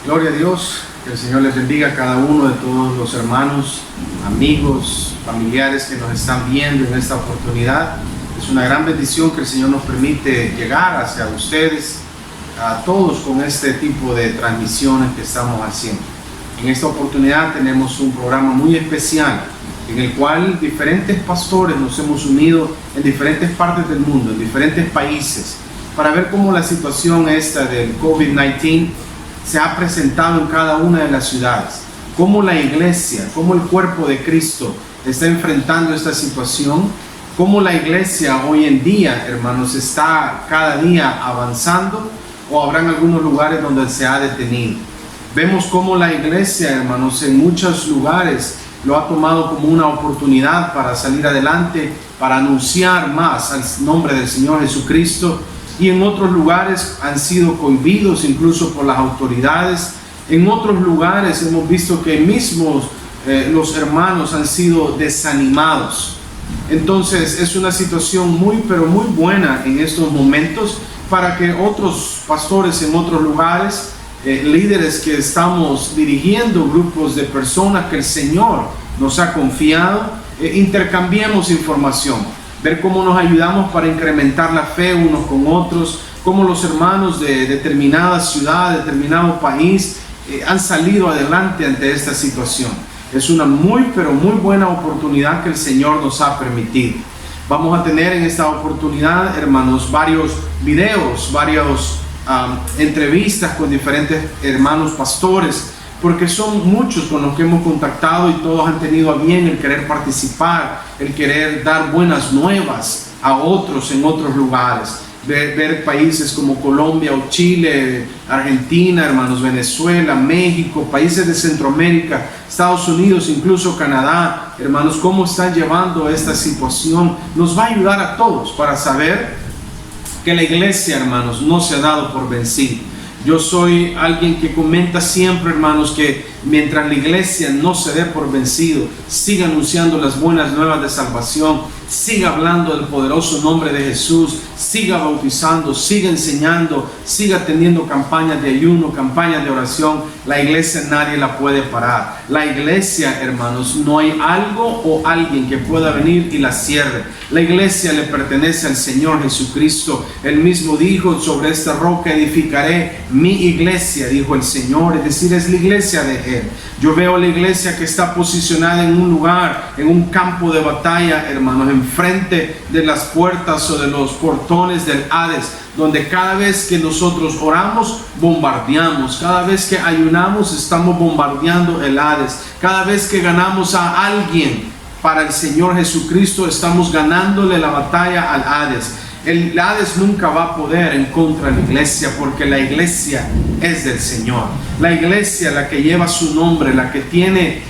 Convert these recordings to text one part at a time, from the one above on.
Gloria a Dios, que el Señor les bendiga a cada uno de todos los hermanos, amigos, familiares que nos están viendo en esta oportunidad. Es una gran bendición que el Señor nos permite llegar hacia ustedes, a todos, con este tipo de transmisiones que estamos haciendo. En esta oportunidad tenemos un programa muy especial en el cual diferentes pastores nos hemos unido en diferentes partes del mundo, en diferentes países, para ver cómo la situación esta del COVID-19 se ha presentado en cada una de las ciudades, cómo la iglesia, cómo el cuerpo de Cristo está enfrentando esta situación, cómo la iglesia hoy en día, hermanos, está cada día avanzando o habrán algunos lugares donde se ha detenido. Vemos cómo la iglesia, hermanos, en muchos lugares lo ha tomado como una oportunidad para salir adelante, para anunciar más al nombre del Señor Jesucristo, y en otros lugares han sido cohibidos incluso por las autoridades. En otros lugares hemos visto que mismos los hermanos han sido desanimados. Entonces es una situación muy pero muy buena en estos momentos para que otros pastores en otros lugares, líderes que estamos dirigiendo grupos de personas que el Señor nos ha confiado, intercambiemos información, ver cómo nos ayudamos para incrementar la fe unos con otros, cómo los hermanos de determinada ciudad, determinado país han salido adelante ante esta situación. Es una muy pero muy buena oportunidad que el Señor nos ha permitido. Vamos a tener en esta oportunidad, hermanos, varios videos, varias entrevistas con diferentes hermanos pastores, porque son muchos con los que hemos contactado y todos han tenido a bien el querer participar, el querer dar buenas nuevas a otros en otros lugares. Ver países como Colombia o Chile, Argentina, hermanos, Venezuela, México, países de Centroamérica, Estados Unidos, incluso Canadá, hermanos, cómo están llevando esta situación. Nos va a ayudar a todos para saber que la iglesia, hermanos, no se ha dado por vencida. Yo soy alguien que comenta siempre, hermanos, que mientras la iglesia no se dé por vencido, siga anunciando las buenas nuevas de salvación, siga hablando del poderoso nombre de Jesús, siga bautizando, siga enseñando, siga teniendo campañas de ayuno, campañas de oración, la iglesia nadie la puede parar. La iglesia, hermanos, no hay algo o alguien que pueda venir y la cierre. La iglesia le pertenece al Señor Jesucristo. Él mismo dijo: sobre esta roca edificaré mi iglesia, dijo el Señor, es decir, es la iglesia de Él. Yo veo la iglesia que está posicionada en un lugar, en un campo de batalla, hermanos, enfrente de las puertas o de los portones del Hades, donde cada vez que nosotros oramos, bombardeamos. Cada vez que ayunamos, estamos bombardeando el Hades. Cada vez que ganamos a alguien para el Señor Jesucristo, estamos ganándole la batalla al Hades. El Hades nunca va a poder en contra de la iglesia, porque la iglesia es del Señor. La iglesia, la que lleva su nombre, la que tiene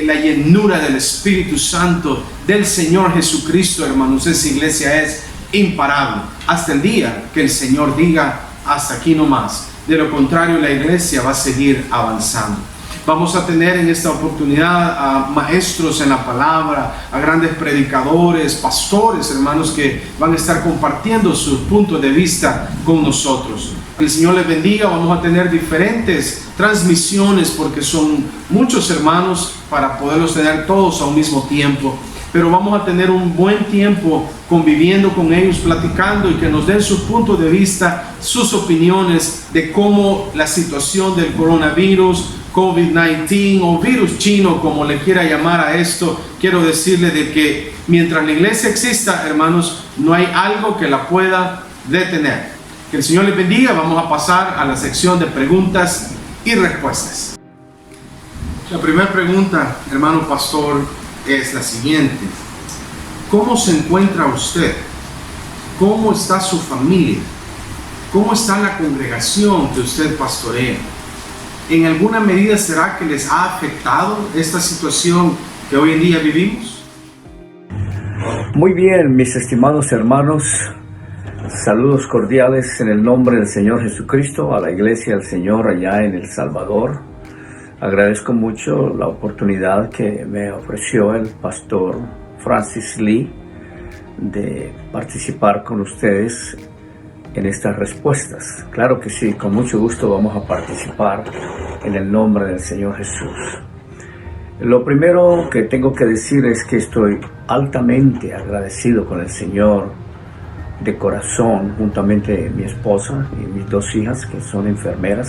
la llenura del Espíritu Santo del Señor Jesucristo, hermanos, esa iglesia es imparable hasta el día que el Señor diga: hasta aquí no más. De lo contrario, la iglesia va a seguir avanzando. Vamos a tener en esta oportunidad a maestros en la palabra, a grandes predicadores, pastores, hermanos, que van a estar compartiendo sus puntos de vista con nosotros. Que el Señor les bendiga. Vamos a tener diferentes transmisiones porque son muchos hermanos para poderlos tener todos a un mismo tiempo. Pero vamos a tener un buen tiempo conviviendo con ellos, platicando, y que nos den sus puntos de vista, sus opiniones de cómo la situación del coronavirus, COVID-19 o virus chino, como le quiera llamar a esto. Quiero decirle de que mientras la iglesia exista, hermanos, no hay algo que la pueda detener. Que el Señor les bendiga. Vamos a pasar a la sección de preguntas y respuestas. La primera pregunta, hermano pastor, es la siguiente: ¿cómo se encuentra usted? ¿Cómo está su familia? ¿Cómo está la congregación que usted pastorea? ¿En alguna medida será que les ha afectado esta situación que hoy en día vivimos? Muy bien, mis estimados hermanos, saludos cordiales en el nombre del Señor Jesucristo a la Iglesia del Señor allá en El Salvador. Agradezco mucho la oportunidad que me ofreció el pastor Francis Lee de participar con ustedes en estas respuestas. Claro que sí, con mucho gusto vamos a participar en el nombre del Señor Jesús. Lo primero que tengo que decir es que estoy altamente agradecido con el Señor de corazón, juntamente mi esposa y mis dos hijas que son enfermeras.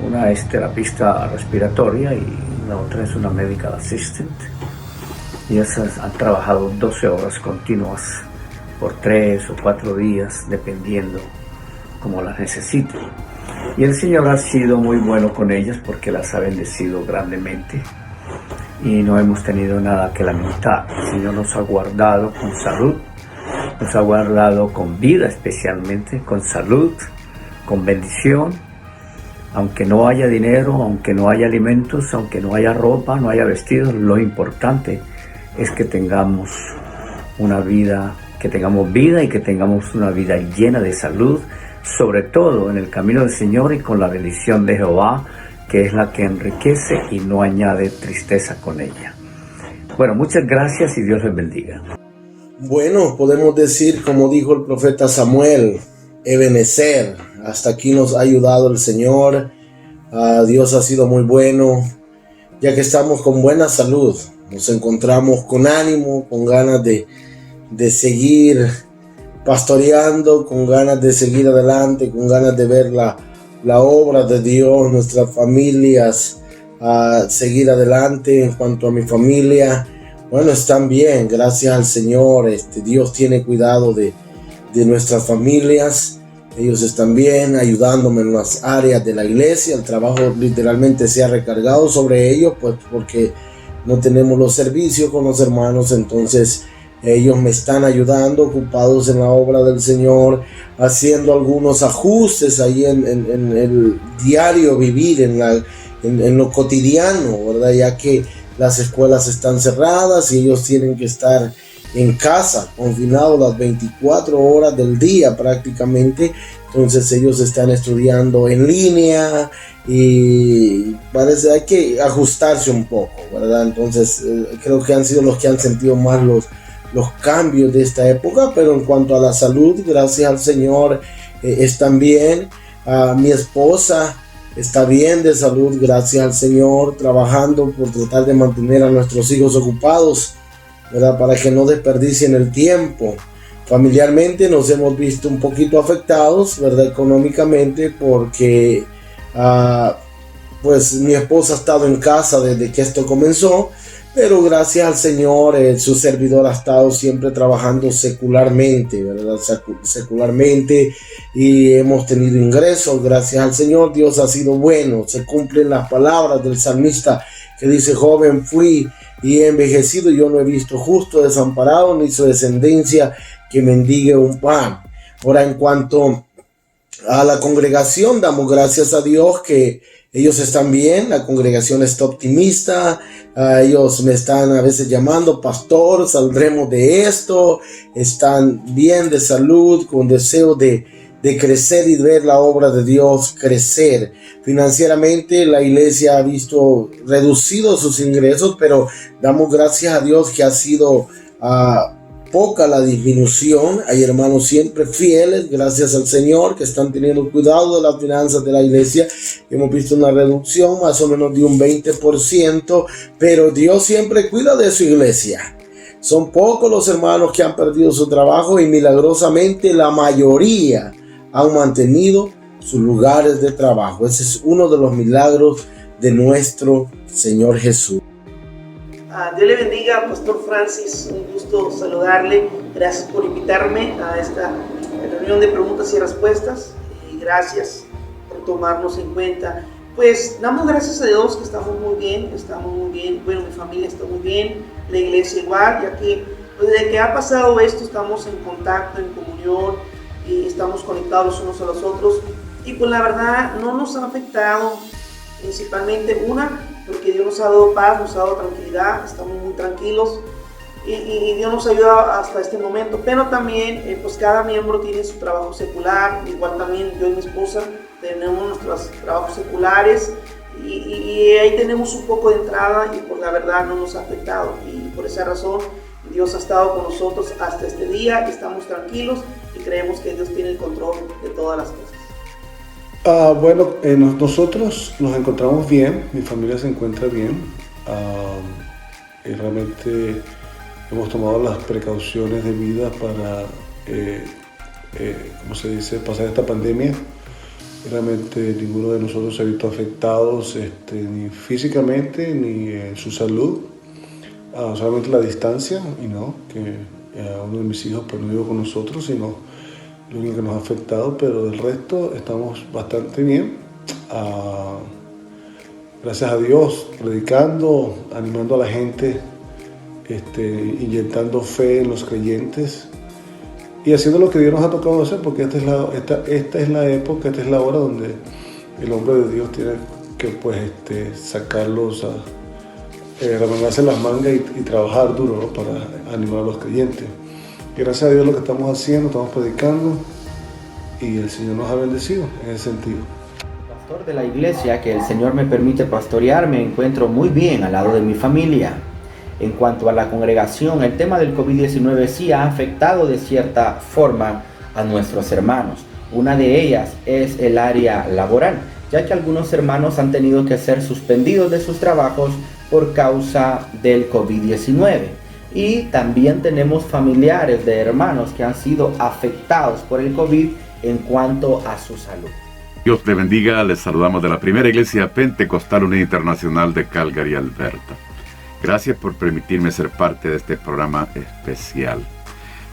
Una es terapista respiratoria y la otra es una medical assistant. Y esas han trabajado 12 horas continuas por 3 o 4 días, dependiendo como las necesiten. Y el Señor ha sido muy bueno con ellas porque las ha bendecido grandemente y no hemos tenido nada que lamentar. El Señor nos ha guardado con salud, nos ha guardado con vida, especialmente con salud, con bendición. Aunque no haya dinero, aunque no haya alimentos, aunque no haya ropa, no haya vestidos, lo importante es que tengamos una vida, que tengamos vida y que tengamos una vida llena de salud, sobre todo en el camino del Señor y con la bendición de Jehová, que es la que enriquece y no añade tristeza con ella. Bueno, muchas gracias y Dios les bendiga. Bueno, podemos decir, como dijo el profeta Samuel, Ebenezer, hasta aquí nos ha ayudado el Señor. Dios ha sido muy bueno, ya que estamos con buena salud, nos encontramos con ánimo, con ganas de seguir pastoreando, con ganas de seguir adelante, con ganas de ver la obra de Dios, nuestras familias, seguir adelante. En cuanto a mi familia, bueno, están bien, gracias al Señor. Dios tiene cuidado de nuestras familias. Ellos están bien, ayudándome en las áreas de la iglesia. El trabajo literalmente se ha recargado sobre ellos, pues porque no tenemos los servicios con los hermanos. Entonces ellos me están ayudando, ocupados en la obra del Señor, haciendo algunos ajustes ahí en el diario vivir, en lo cotidiano, ¿verdad? Ya que las escuelas están cerradas y ellos tienen que estar en casa, confinados las 24 horas del día prácticamente. Entonces ellos están estudiando en línea y parece hay que ajustarse un poco, ¿verdad? Entonces creo que han sido los que han sentido más los cambios de esta época. Pero en cuanto a la salud, gracias al Señor, están bien. Mi esposa está bien de salud, gracias al Señor, trabajando por tratar de mantener a nuestros hijos ocupados, ¿verdad? Para que no desperdicien el tiempo. Familiarmente nos hemos visto un poquito afectados, ¿verdad? Económicamente, porque pues mi esposa ha estado en casa desde que esto comenzó, pero gracias al Señor, su servidor ha estado siempre trabajando secularmente, ¿verdad? Secularmente, y hemos tenido ingresos, gracias al Señor. Dios ha sido bueno. Se cumplen las palabras del salmista que dice: joven fui y he envejecido, yo no he visto justo desamparado, ni su descendencia que mendigue un pan. Ahora, en cuanto a la congregación, damos gracias a Dios que ellos están bien. La congregación está optimista. Ellos me están a veces llamando: pastor, saldremos de esto. Están bien de salud, con deseo de crecer y ver la obra de Dios crecer. Financieramente la iglesia ha visto reducidos sus ingresos, pero damos gracias a Dios que ha sido poca la disminución. Hay hermanos siempre fieles, gracias al Señor, que están teniendo cuidado de las finanzas de la iglesia. Hemos visto una reducción más o menos de un 20%, pero Dios siempre cuida de su iglesia. Son pocos los hermanos que han perdido su trabajo y milagrosamente la mayoría han mantenido sus lugares de trabajo. Ese es uno de los milagros de nuestro Señor Jesús. Dios le bendiga, Pastor Francis, un gusto saludarle. Gracias por invitarme a esta reunión de preguntas y respuestas, y gracias por tomarnos en cuenta. Pues damos gracias a Dios que estamos muy bien. Bueno, mi familia está muy bien, la iglesia igual, ya que desde que ha pasado esto estamos en contacto, en comunión, y estamos conectados unos a los otros, y pues la verdad no nos ha afectado, principalmente porque Dios nos ha dado paz, nos ha dado tranquilidad, estamos muy tranquilos y Dios nos ayuda hasta este momento. Pero también pues cada miembro tiene su trabajo secular, igual también yo y mi esposa tenemos nuestros trabajos seculares y ahí tenemos un poco de entrada, y pues la verdad no nos ha afectado, y por esa razón Dios ha estado con nosotros hasta este día. Estamos tranquilos y creemos que Dios tiene el control todas las cosas? Bueno, nosotros nos encontramos bien, mi familia se encuentra bien. Y realmente hemos tomado las precauciones debidas para, pasar esta pandemia. Realmente ninguno de nosotros se ha visto afectados ni físicamente ni en su salud. Solamente la distancia, que uno de mis hijos pues no vive con nosotros, sino lo único que nos ha afectado, pero del resto estamos bastante bien. Gracias a Dios, predicando, animando a la gente, inyectando fe en los creyentes y haciendo lo que Dios nos ha tocado hacer, porque esta es la época, esta es la hora donde el hombre de Dios tiene que sacarlos remangarse las mangas y trabajar duro, ¿no? Para animar a los creyentes. Gracias a Dios lo que estamos haciendo, estamos predicando y el Señor nos ha bendecido en ese sentido. Pastor de la iglesia que el Señor me permite pastorear, me encuentro muy bien al lado de mi familia. En cuanto a la congregación, el tema del COVID-19 sí ha afectado de cierta forma a nuestros hermanos. Una de ellas es el área laboral, ya que algunos hermanos han tenido que ser suspendidos de sus trabajos por causa del COVID-19. Y también tenemos familiares de hermanos que han sido afectados por el COVID en cuanto a su salud. Dios te bendiga, les saludamos de la Primera Iglesia Pentecostal Unida Internacional de Calgary, Alberta. Gracias por permitirme ser parte de este programa especial.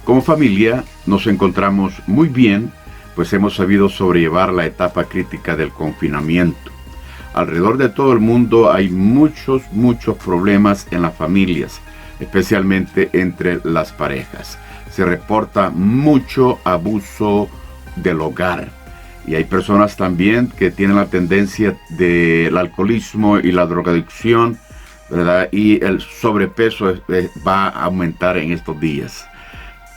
Como familia nos encontramos muy bien, pues hemos sabido sobrellevar la etapa crítica del confinamiento. Alrededor de todo el mundo hay muchos problemas en las familias, especialmente entre las parejas. Se reporta mucho abuso del hogar. Y hay personas también que tienen la tendencia del alcoholismo y la drogadicción, ¿verdad? Y el sobrepeso va a aumentar en estos días.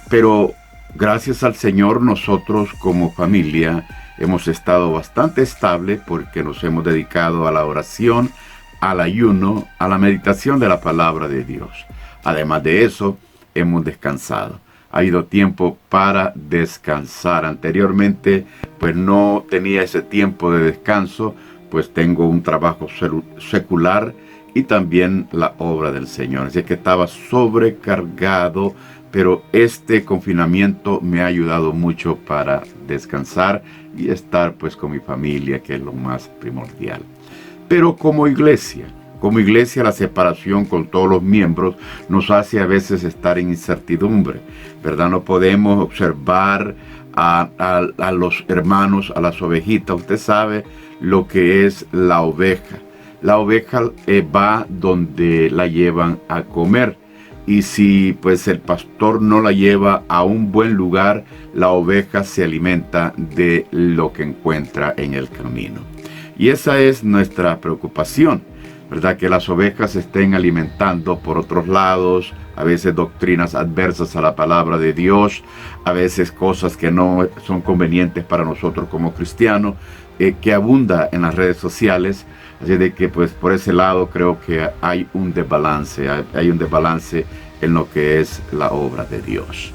Pero gracias al Señor, nosotros como familia hemos estado bastante estable porque nos hemos dedicado a la oración, al ayuno, a la meditación de la palabra de Dios. Además de eso, hemos descansado. Ha habido tiempo para descansar. Anteriormente, pues no tenía ese tiempo de descanso, pues tengo un trabajo secular y también la obra del Señor. Así que estaba sobrecargado, pero este confinamiento me ha ayudado mucho para descansar y estar pues con mi familia, que es lo más primordial. Pero como iglesia la separación con todos los miembros nos hace a veces estar en incertidumbre, ¿verdad? No podemos observar a los hermanos, a las ovejitas. Usted sabe lo que es la oveja. La oveja va donde la llevan a comer. Y si pues el pastor no la lleva a un buen lugar, la oveja se alimenta de lo que encuentra en el camino. Y esa es nuestra preocupación, ¿verdad? Que las ovejas se estén alimentando por otros lados, a veces doctrinas adversas a la palabra de Dios, a veces cosas que no son convenientes para nosotros como cristianos, que abunda en las redes sociales. Así de que pues por ese lado creo que hay un desbalance en lo que es la obra de Dios.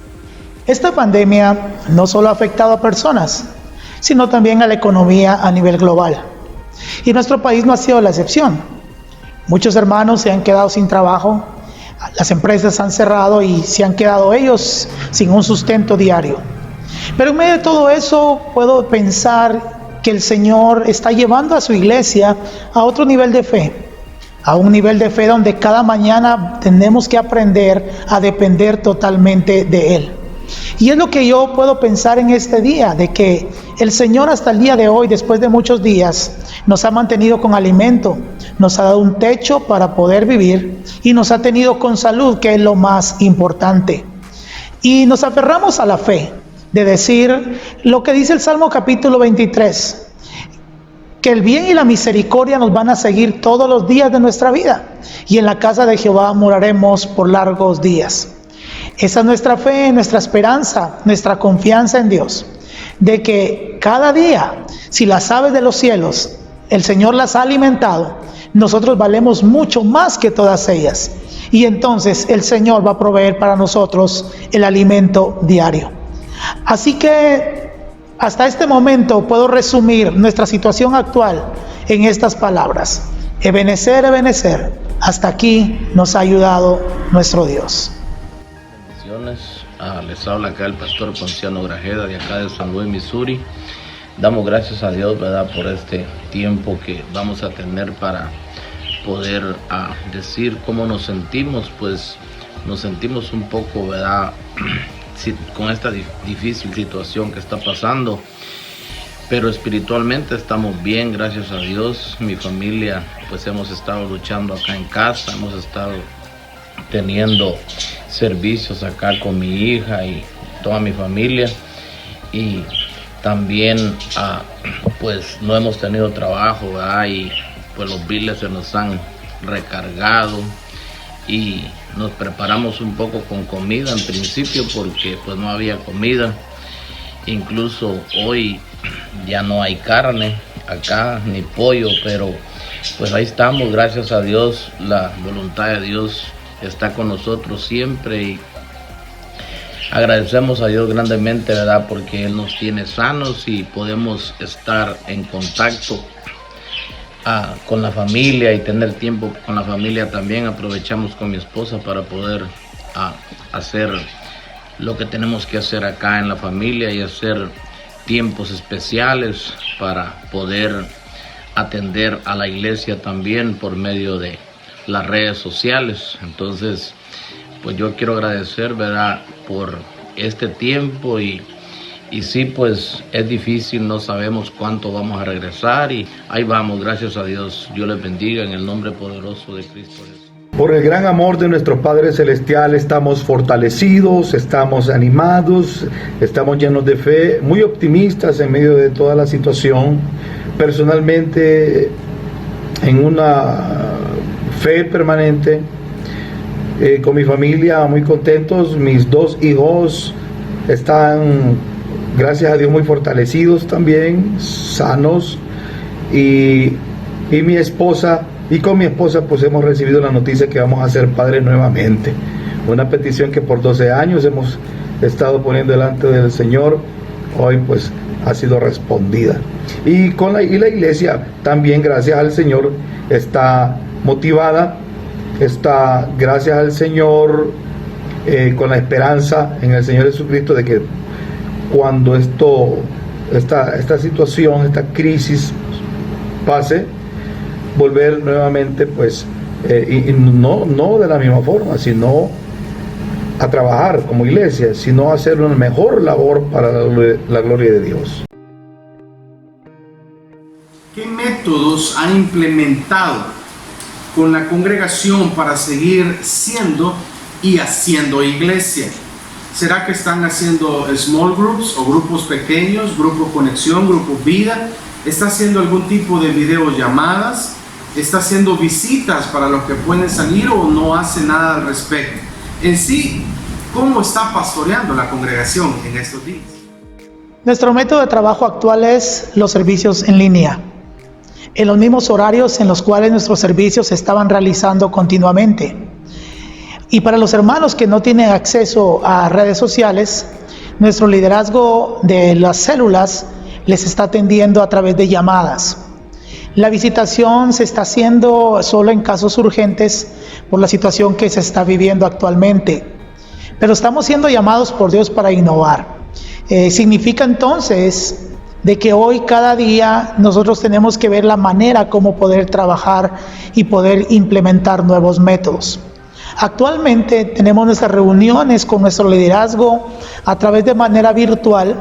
Esta pandemia no solo ha afectado a personas, sino también a la economía a nivel global. Y nuestro país no ha sido la excepción. Muchos hermanos se han quedado sin trabajo, las empresas han cerrado y se han quedado ellos sin un sustento diario. Pero en medio de todo eso puedo pensar que el Señor está llevando a su iglesia a otro nivel de fe, a un nivel de fe donde cada mañana tenemos que aprender a depender totalmente de Él. Y es lo que yo puedo pensar en este día, de que el Señor hasta el día de hoy, después de muchos días, nos ha mantenido con alimento, nos ha dado un techo para poder vivir y nos ha tenido con salud, que es lo más importante. Y nos aferramos a la fe de decir lo que dice el Salmo capítulo 23, que el bien y la misericordia nos van a seguir todos los días de nuestra vida, y en la casa de Jehová moraremos por largos días. Esa es nuestra fe, nuestra esperanza, nuestra confianza en Dios, de que cada día, si las aves de los cielos, el Señor las ha alimentado, nosotros valemos mucho más que todas ellas, y entonces el Señor va a proveer para nosotros el alimento diario. Así que Hasta este momento puedo resumir nuestra situación actual en estas palabras: Ebenecer, Ebenecer, hasta aquí nos ha ayudado nuestro Dios. Bendiciones. Les habla acá el pastor Ponciano Grajeda de acá de San Luis, Missouri. Damos gracias a Dios, ¿verdad?, por este tiempo que vamos a tener para poder decir cómo nos sentimos. Pues nos sentimos un poco, ¿verdad?, con esta difícil situación que está pasando, pero espiritualmente estamos bien, gracias a Dios. Mi familia, pues hemos estado luchando acá en casa, hemos estado teniendo servicios acá con mi hija y toda mi familia, y también pues no hemos tenido trabajo, ¿verdad?, y pues los biles se nos han recargado y nos preparamos un poco con comida en principio porque pues no había comida. Incluso hoy ya no hay carne acá ni pollo, pero pues ahí estamos, gracias a Dios. La voluntad de Dios está con nosotros siempre y agradecemos a Dios grandemente, ¿verdad?, porque Él nos tiene sanos y podemos estar en contacto con la familia y tener tiempo con la familia. También aprovechamos con mi esposa para poder hacer lo que tenemos que hacer acá en la familia y hacer tiempos especiales para poder atender a la iglesia también por medio de las redes sociales. Entonces, pues yo quiero agradecer, ¿verdad?, por este tiempo y sí, pues es difícil, no sabemos cuánto vamos a regresar y ahí vamos, gracias a Dios. Dios les bendiga en el nombre poderoso de Cristo Jesús. Por el gran amor de nuestro Padre Celestial estamos fortalecidos, estamos animados, estamos llenos de fe, muy optimistas en medio de toda la situación. Personalmente, en una fe permanente, con mi familia muy contentos. Mis dos hijos están, gracias a Dios, muy fortalecidos también, sanos, y mi esposa, y con mi esposa pues hemos recibido la noticia que vamos a ser padres nuevamente. Una petición que por 12 años hemos estado poniendo delante del Señor, hoy pues ha sido respondida. Y la iglesia también, gracias al Señor, está motivada, está, gracias al Señor, con la esperanza en el Señor Jesucristo de que cuando esta situación, esta crisis pase, volver nuevamente pues y no de la misma forma, sino a trabajar como iglesia, sino a hacer una mejor labor para la gloria de Dios. ¿Qué métodos han implementado con la congregación para seguir siendo y haciendo iglesia? ¿Será que están haciendo small groups o grupos pequeños, grupo conexión, grupo vida? ¿Está haciendo algún tipo de videollamadas? ¿Está haciendo visitas para los que pueden salir o no hace nada al respecto? En sí, ¿cómo está pastoreando la congregación en estos días? Nuestro método de trabajo actual es los servicios en línea, en los mismos horarios en los cuales nuestros servicios se estaban realizando continuamente. Y para los hermanos que no tienen acceso a redes sociales, nuestro liderazgo de las células les está atendiendo a través de llamadas. La visitación se está haciendo solo en casos urgentes por la situación que se está viviendo actualmente. Pero estamos siendo llamados por Dios para innovar. Significa entonces de que hoy, cada día, nosotros tenemos que ver la manera como poder trabajar y poder implementar nuevos métodos. Actualmente tenemos nuestras reuniones con nuestro liderazgo a través de manera virtual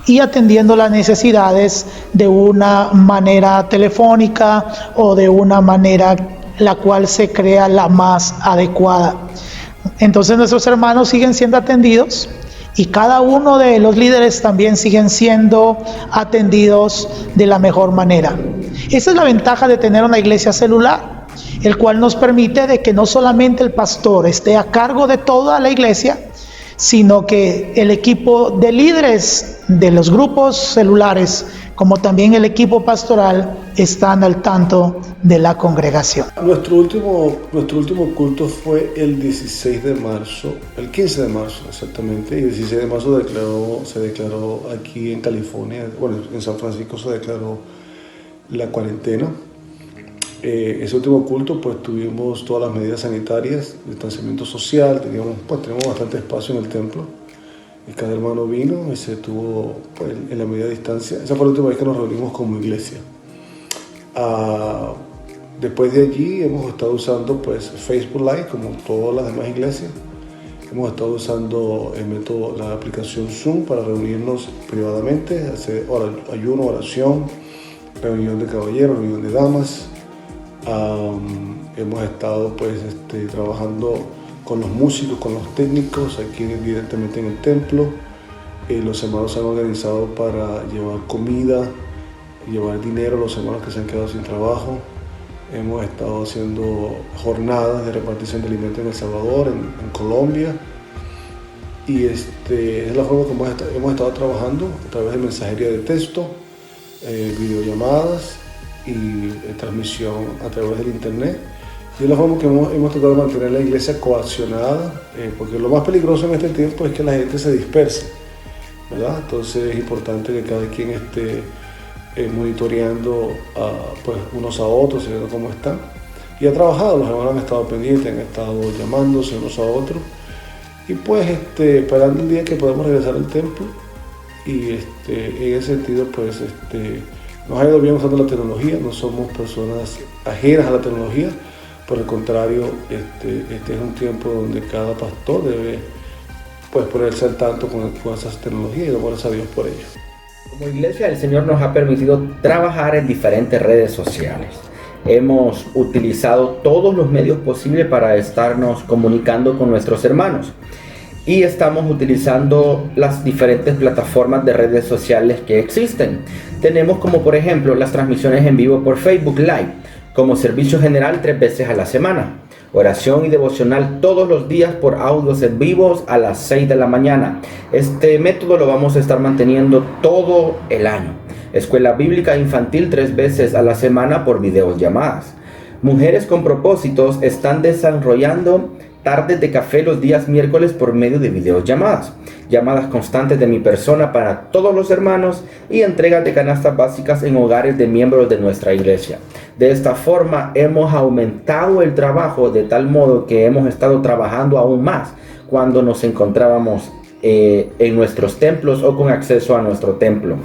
y atendiendo las necesidades de una manera telefónica o de una manera la cual se crea la más adecuada. Entonces nuestros hermanos siguen siendo atendidos y cada uno de los líderes también siguen siendo atendidos de la mejor manera. Esa es la ventaja de tener una iglesia celular, el cual nos permite de que no solamente el pastor esté a cargo de toda la iglesia, sino que el equipo de líderes de los grupos celulares, como también el equipo pastoral, están al tanto de la congregación. Nuestro último culto fue el 16 de marzo, el 15 de marzo exactamente, y el 16 de marzo se declaró aquí en California, bueno, en San Francisco se declaró la cuarentena. Ese último culto pues tuvimos todas las medidas sanitarias, distanciamiento social, tenemos bastante espacio en el templo y cada hermano vino y se tuvo pues, en la medida de distancia. Esa fue la última vez que nos reunimos como iglesia. Después de allí hemos estado usando pues Facebook Live como todas las demás iglesias. Hemos estado usando el método, la aplicación Zoom para reunirnos privadamente, hacer ayuno, oración, reunión de caballeros, reunión de damas. Hemos estado pues trabajando con los músicos, con los técnicos aquí directamente en el templo. Los hermanos se han organizado para llevar comida, llevar dinero a los hermanos que se han quedado sin trabajo. Hemos estado haciendo jornadas de repartición de alimentos en El Salvador, en Colombia. Y es la forma como hemos estado trabajando a través de mensajería de texto, videollamadas y transmisión a través del internet. Y es la forma que hemos tratado de mantener la iglesia coaccionada, porque lo más peligroso en este tiempo es que la gente se disperse, ¿verdad? Entonces es importante que cada quien esté monitoreando pues unos a otros, viendo cómo están. Y ha trabajado, los hermanos han estado pendientes, han estado llamándose unos a otros. Y pues esperando el día que podamos regresar al templo. Y en ese sentido pues nos ha ido bien usando la tecnología, no somos personas ajenas a la tecnología, por el contrario, este es un tiempo donde cada pastor debe pues, ponerse al tanto con esas tecnologías y dar gracias a Dios por ello. Como iglesia, el Señor nos ha permitido trabajar en diferentes redes sociales. Hemos utilizado todos los medios posibles para estarnos comunicando con nuestros hermanos. Y estamos utilizando las diferentes plataformas de redes sociales que existen. Tenemos como por ejemplo las transmisiones en vivo por Facebook Live, como servicio general 3 veces a la semana. Oración y devocional todos los días por audios en vivos a las 6 de la mañana. Este método lo vamos a estar manteniendo todo el año. Escuela bíblica infantil 3 veces a la semana por videollamadas. Mujeres con propósitos están desarrollando tardes de café los días miércoles por medio de videollamadas, llamadas constantes de mi persona para todos los hermanos y entregas de canastas básicas en hogares de miembros de nuestra iglesia. De esta forma hemos aumentado el trabajo de tal modo que hemos estado trabajando aún más cuando nos encontrábamos en nuestros templos o con acceso a nuestro templo.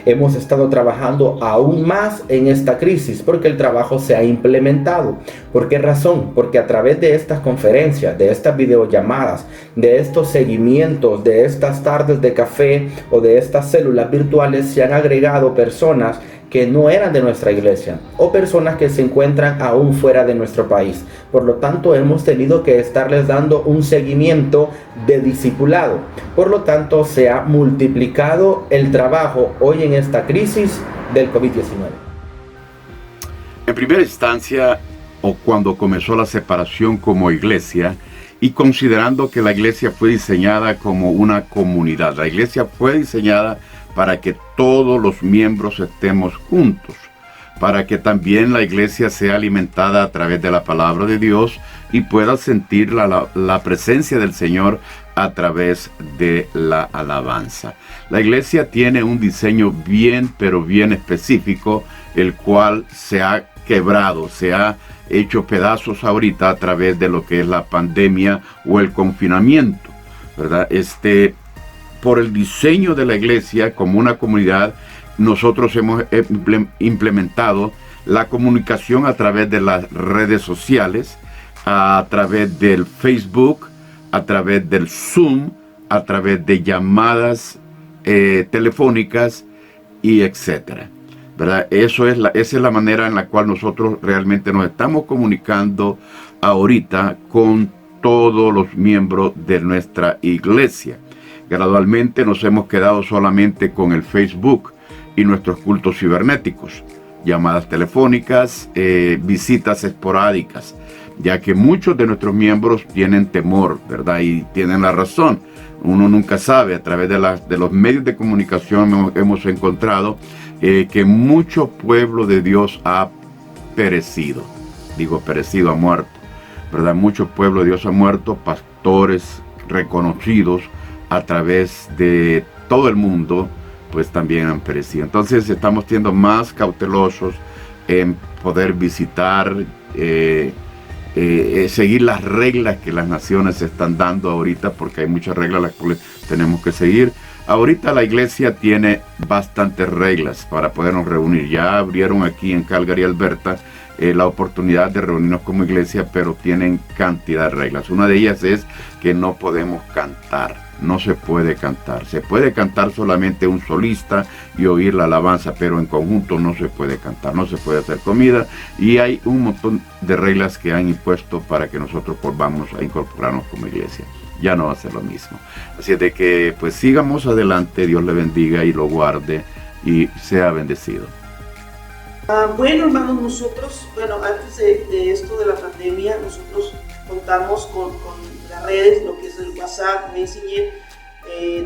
Hemos estado trabajando aún más en esta crisis porque el trabajo se ha implementado. ¿Por qué razón? Porque a través de estas conferencias, de estas videollamadas, de estos seguimientos, de estas tardes de café o de estas células virtuales se han agregado personas que no eran de nuestra iglesia o personas que se encuentran aún fuera de nuestro país. Por lo tanto, hemos tenido que estarles dando un seguimiento de discipulado. Por lo tanto, se ha multiplicado el trabajo hoy en esta crisis del COVID-19. En primera instancia, o cuando comenzó la separación como iglesia, y considerando que la iglesia fue diseñada como una comunidad, la iglesia fue diseñada para que todos los miembros estemos juntos, para que también la iglesia sea alimentada a través de la palabra de Dios y pueda sentir la presencia del Señor a través de la alabanza. La iglesia tiene un diseño bien, pero bien específico, el cual se ha quebrado, se ha hecho pedazos ahorita a través de lo que es la pandemia o el confinamiento, ¿verdad? Por el diseño de la iglesia como una comunidad, nosotros hemos implementado la comunicación a través de las redes sociales, a través del Facebook, a través del Zoom, a través de llamadas telefónicas y etcétera, ¿verdad? Esa es la manera en la cual nosotros realmente nos estamos comunicando ahorita con todos los miembros de nuestra iglesia. Gradualmente nos hemos quedado solamente con el Facebook y nuestros cultos cibernéticos, llamadas telefónicas, visitas esporádicas, ya que muchos de nuestros miembros tienen temor, ¿verdad? Y tienen la razón Uno nunca sabe. A través de los medios de comunicación hemos encontrado que mucho pueblo de Dios ha perecido. Digo perecido, ha muerto, ¿verdad? Mucho pueblo de Dios ha muerto, pastores reconocidos a través de todo el mundo, pues también han perecido. Entonces estamos siendo más cautelosos en poder visitar, seguir las reglas que las naciones están dando ahorita, porque hay muchas reglas las cuales tenemos que seguir. Ahorita la iglesia tiene bastantes reglas para podernos reunir. Ya abrieron aquí en Calgary, Alberta, la oportunidad de reunirnos como iglesia, pero tienen cantidad de reglas. Una de ellas es que no podemos cantar. No se puede cantar. Se puede cantar solamente un solista y oír la alabanza, pero en conjunto no se puede cantar. No se puede hacer comida, y hay un montón de reglas que han impuesto para que nosotros volvamos a incorporarnos como iglesia. Ya no va a ser lo mismo. Así es de que pues sigamos adelante. Dios le bendiga y lo guarde y sea bendecido. Bueno, hermanos, nosotros, antes de esto de la pandemia, nosotros contamos con las redes, lo que es el WhatsApp, Messenger.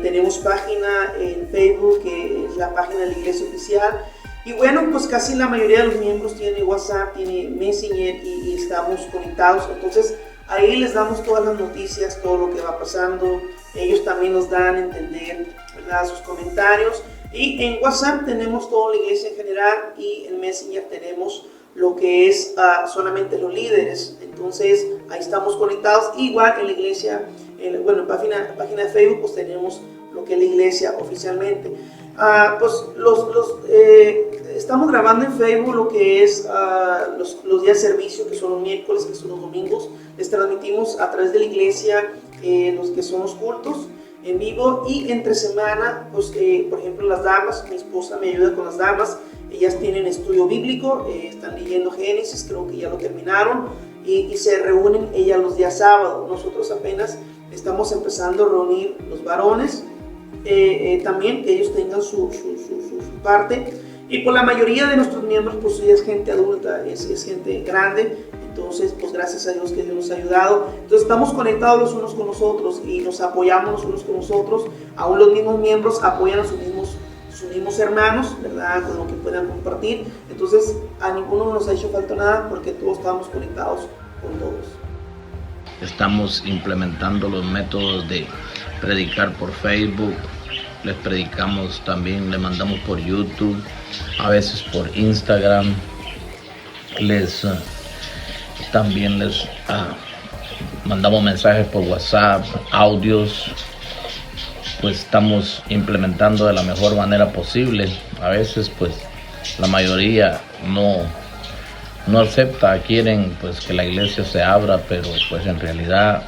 Tenemos página en Facebook, que es la página de la iglesia oficial. Y bueno, pues casi la mayoría de los miembros tiene WhatsApp, tiene Messenger, y estamos conectados. Entonces ahí les damos todas las noticias, todo lo que va pasando. Ellos también nos dan a entender, ¿verdad?, sus comentarios. Y en WhatsApp tenemos toda la iglesia en general, y en Messenger tenemos lo que es solamente los líderes. Entonces ahí estamos conectados. Igual en la iglesia, en página de Facebook, pues tenemos lo que es la iglesia oficialmente. Estamos grabando en Facebook lo que es los días de servicio, que son los miércoles, que son los domingos. Les transmitimos a través de la iglesia los que son los cultos en vivo, y entre semana, pues por ejemplo, las damas, mi esposa me ayuda con las damas. Ellas tienen estudio bíblico, están leyendo Génesis, creo que ya lo terminaron, y se reúnen ellas los días sábados. Nosotros apenas estamos empezando a reunir los varones, también que ellos tengan su parte. Y por la mayoría de nuestros miembros, pues ya es gente adulta, es gente grande. Entonces, pues gracias a Dios que Dios nos ha ayudado. Entonces estamos conectados los unos con los otros y nos apoyamos los unos con los otros. Aún los mismos miembros apoyan a sus mismos hermanos, ¿verdad?, con lo que puedan compartir. Entonces a ninguno nos ha hecho falta nada, porque todos estamos conectados con todos. Estamos implementando los métodos de predicar por Facebook. Les predicamos también, le mandamos por YouTube, a veces por Instagram. También les mandamos mensajes por WhatsApp, audios. Pues estamos implementando de la mejor manera posible. A veces pues la mayoría no acepta, quieren pues que la iglesia se abra, pero pues en realidad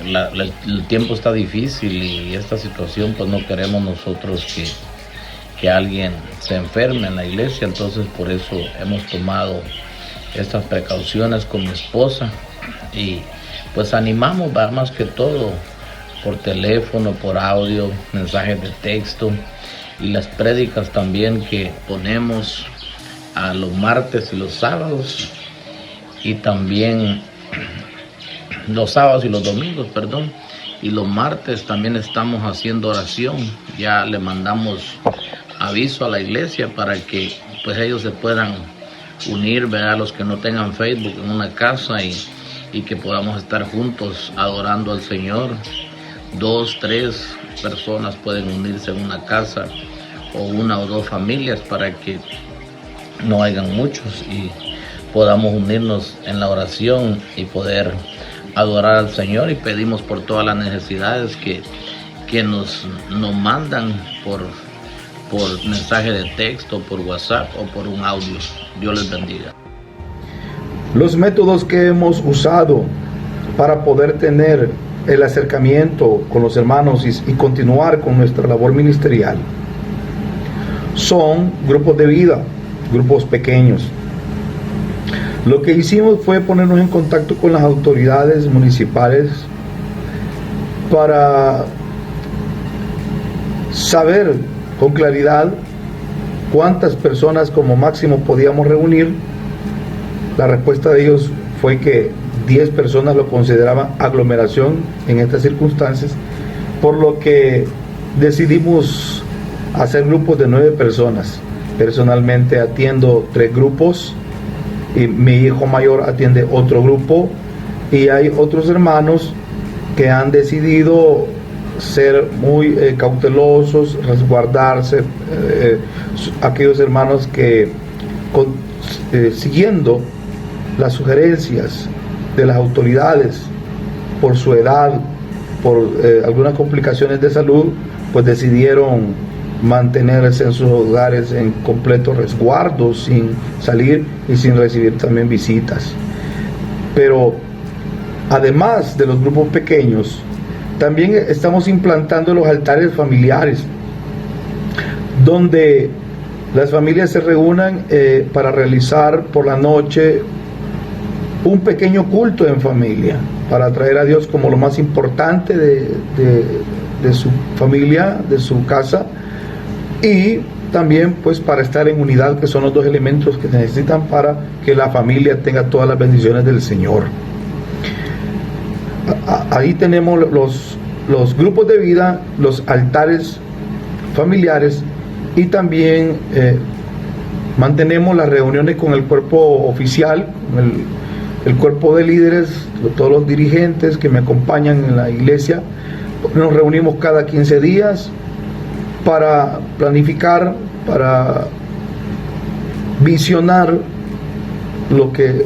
el tiempo está difícil, y esta situación pues no queremos nosotros que alguien se enferme en la iglesia. Entonces por eso hemos tomado estas precauciones con mi esposa, y pues animamos más que todo por teléfono, por audio, mensajes de texto, y las prédicas también que ponemos a los martes y los sábados, y también los sábados y los domingos, y los martes también estamos haciendo oración. Ya le mandamos aviso a la iglesia para que pues ellos se puedan unir, a los que no tengan Facebook, en una casa, y que podamos estar juntos adorando al Señor. 2, 3 personas pueden unirse en una casa, o 1 o 2 familias, para que no hayan muchos y podamos unirnos en la oración y poder adorar al Señor. Y pedimos por todas las necesidades que nos mandan por mensaje de texto, por WhatsApp o por un audio. Dios les bendiga. Los métodos que hemos usado para poder tener el acercamiento con los hermanos y continuar con nuestra labor ministerial son grupos de vida, grupos pequeños. Lo que hicimos fue ponernos en contacto con las autoridades municipales para saber con claridad cuántas personas como máximo podíamos reunir. La respuesta de ellos fue que 10 personas lo consideraban aglomeración en estas circunstancias, por lo que decidimos hacer grupos de 9 personas. Personalmente atiendo 3 grupos y mi hijo mayor atiende otro grupo, y hay otros hermanos que han decidido ser muy cautelosos, resguardarse, aquellos hermanos que siguiendo las sugerencias de las autoridades por su edad, por algunas complicaciones de salud, pues decidieron mantenerse en sus hogares en completo resguardo, sin salir y sin recibir también visitas. Pero además de los grupos pequeños, también estamos implantando los altares familiares, donde las familias se reúnan para realizar por la noche un pequeño culto en familia, para traer a Dios como lo más importante de su familia, de su casa, y también pues para estar en unidad, que son los 2 elementos que se necesitan para que la familia tenga todas las bendiciones del Señor. Ahí tenemos los grupos de vida, los altares familiares, y también mantenemos las reuniones con el cuerpo oficial, el cuerpo de líderes, todos los dirigentes que me acompañan en la iglesia. Nos reunimos cada 15 días para planificar, para visionar lo que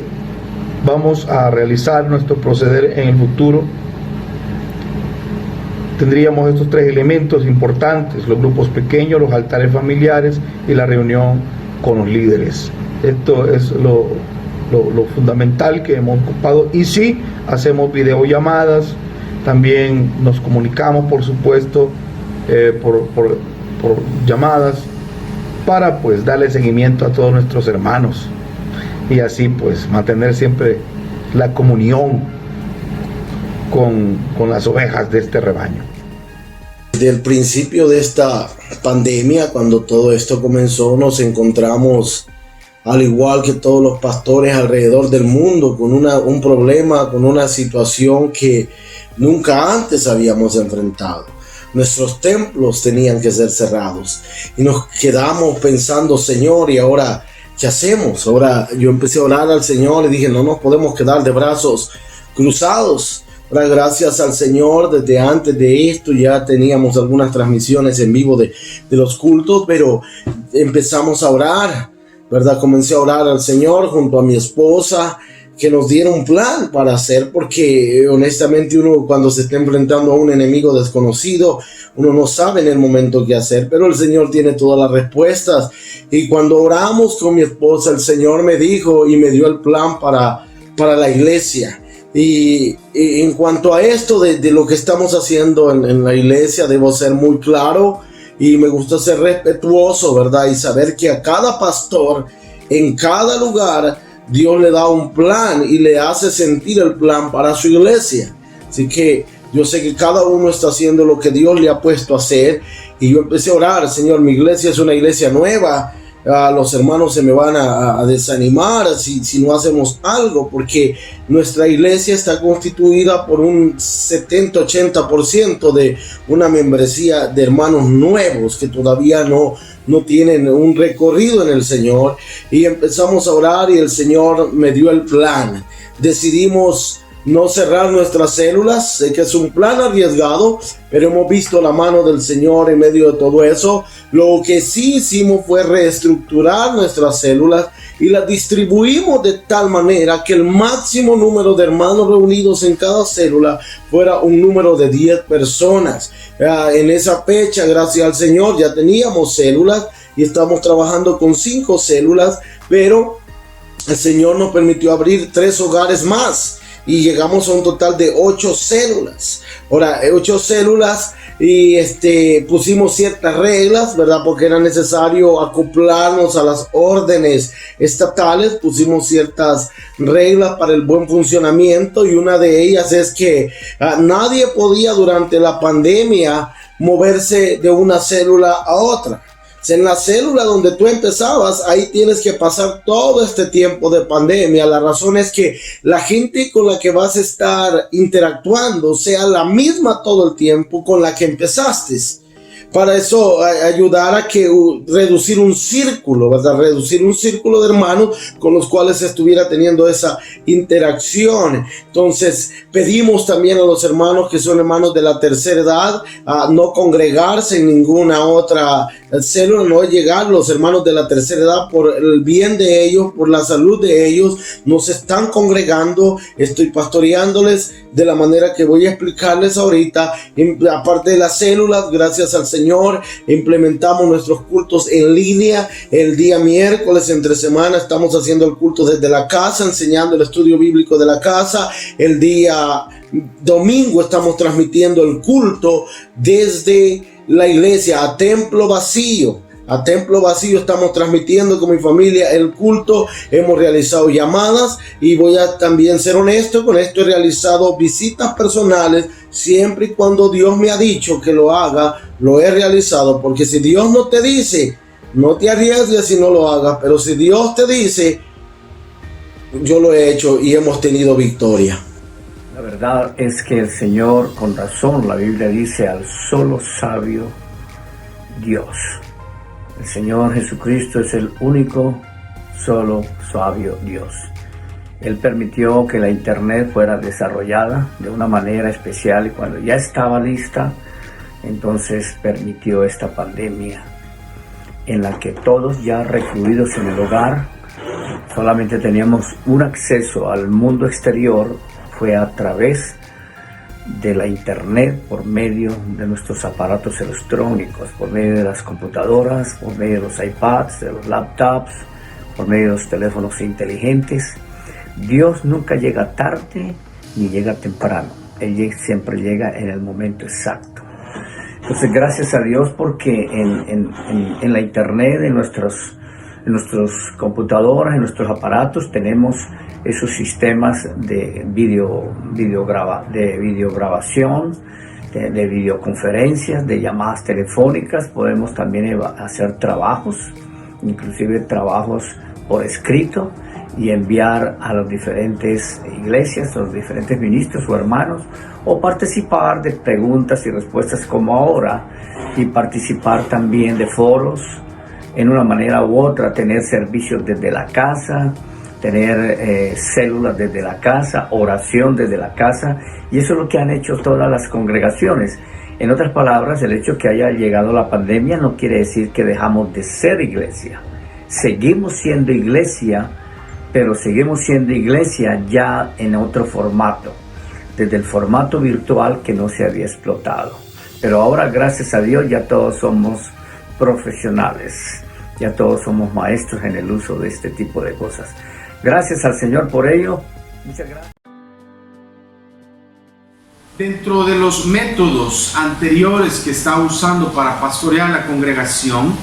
vamos a realizar, nuestro proceder en el futuro. Tendríamos estos 3 elementos importantes: los grupos pequeños, los altares familiares y la reunión con los líderes. Esto es lo fundamental que hemos ocupado. Y sí, hacemos videollamadas, también nos comunicamos, por supuesto, por llamadas, para pues darle seguimiento a todos nuestros hermanos, y así pues mantener siempre la comunión con las ovejas de este rebaño. Desde el principio de esta pandemia, cuando todo esto comenzó, nos encontramos, al igual que todos los pastores alrededor del mundo, con un problema, con una situación que nunca antes habíamos enfrentado. Nuestros templos tenían que ser cerrados y nos quedamos pensando: Señor, ¿y ahora qué hacemos? Ahora yo empecé a orar al Señor y dije: no nos podemos quedar de brazos cruzados. Ahora, gracias al Señor, desde antes de esto ya teníamos algunas transmisiones en vivo de los cultos, pero empezamos a orar, ¿verdad? Comencé a orar al Señor junto a mi esposa, que nos diera un plan para hacer, porque honestamente uno, cuando se está enfrentando a un enemigo desconocido, uno no sabe en el momento qué hacer, pero el Señor tiene todas las respuestas. Y cuando oramos con mi esposa, el Señor me dijo y me dio el plan para la iglesia. Y en cuanto a esto de lo que estamos haciendo en la iglesia, debo ser muy claro y me gusta ser respetuoso, ¿verdad? Y saber que a cada pastor, en cada lugar, Dios le da un plan y le hace sentir el plan para su iglesia. Así que yo sé que cada uno está haciendo lo que Dios le ha puesto a hacer. Y yo empecé a orar: Señor, mi iglesia es una iglesia nueva. Los hermanos se me van a desanimar si no hacemos algo, porque nuestra iglesia está constituida por un 70-80% de una membresía de hermanos nuevos que todavía no tienen un recorrido en el Señor. Y empezamos a orar y el Señor me dio el plan. Decidimos no cerrar nuestras células. Sé que es un plan arriesgado, pero hemos visto la mano del Señor en medio de todo eso. Lo que sí hicimos fue reestructurar nuestras células y las distribuimos de tal manera que el máximo número de hermanos reunidos en cada célula fuera un número de 10 personas. En esa fecha, gracias al Señor, ya teníamos células y estamos trabajando con 5 células, pero el Señor nos permitió abrir 3 hogares más y llegamos a un total de 8 células. Ahora, 8 células, y pusimos ciertas reglas, ¿verdad? Porque era necesario acoplarnos a las órdenes estatales. Pusimos ciertas reglas para el buen funcionamiento, y una de ellas es que nadie podía durante la pandemia moverse de una célula a otra. En la célula donde tú empezabas, ahí tienes que pasar todo este tiempo de pandemia. La razón es que la gente con la que vas a estar interactuando sea la misma todo el tiempo con la que empezaste. Para eso ayudar a que reducir un círculo, ¿verdad? Reducir un círculo de hermanos con los cuales estuviera teniendo esa interacción. Entonces pedimos también a los hermanos que son hermanos de la tercera edad a no congregarse en ninguna otra célula, no llegar. Los hermanos de la tercera edad, por el bien de ellos, por la salud de ellos, no se están congregando. Estoy pastoreándoles de la manera que voy a explicarles ahorita. Aparte de las células, gracias al Señor, implementamos nuestros cultos en línea. El día miércoles entre semana estamos haciendo el culto desde la casa, enseñando el estudio bíblico de la casa. El día domingo estamos transmitiendo el culto desde la iglesia a templo vacío. A templo vacío estamos transmitiendo con mi familia el culto. Hemos realizado llamadas y voy a también ser honesto con esto. He realizado visitas personales siempre y cuando Dios me ha dicho que lo haga. Lo he realizado, porque si Dios no te dice, no te arriesgues y no lo hagas. Pero si Dios te dice, yo lo he hecho y hemos tenido victoria. La verdad es que el Señor, con razón, la Biblia dice al solo sabio Dios. El Señor Jesucristo es el único, solo, sabio Dios. Él permitió que la internet fuera desarrollada de una manera especial y cuando ya estaba lista, entonces permitió esta pandemia en la que todos ya recluidos en el hogar, solamente teníamos un acceso al mundo exterior, fue a través de la internet, por medio de nuestros aparatos electrónicos, por medio de las computadoras, por medio de los iPads, de los laptops, por medio de los teléfonos inteligentes. Dios nunca llega tarde ni llega temprano. Él siempre llega en el momento exacto. Entonces, gracias a Dios porque en la internet, en nuestras computadoras, en nuestros aparatos, tenemos esos sistemas de videograbación, de videoconferencias, de llamadas telefónicas. Podemos también hacer trabajos, inclusive trabajos por escrito, y enviar a las diferentes iglesias, a los diferentes ministros o hermanos, o participar de preguntas y respuestas como ahora, y participar también de foros en una manera u otra, tener servicios desde la casa, tener células desde la casa, oración desde la casa, y eso es lo que han hecho todas las congregaciones. En otras palabras, el hecho que haya llegado la pandemia no quiere decir que dejamos de ser iglesia. Seguimos siendo iglesia, pero seguimos siendo iglesia ya en otro formato, desde el formato virtual que no se había explotado. Pero ahora, gracias a Dios, ya todos somos profesionales, ya todos somos maestros en el uso de este tipo de cosas. Gracias al Señor por ello. Muchas gracias. Dentro de los métodos anteriores que está usando para pastorear la congregación,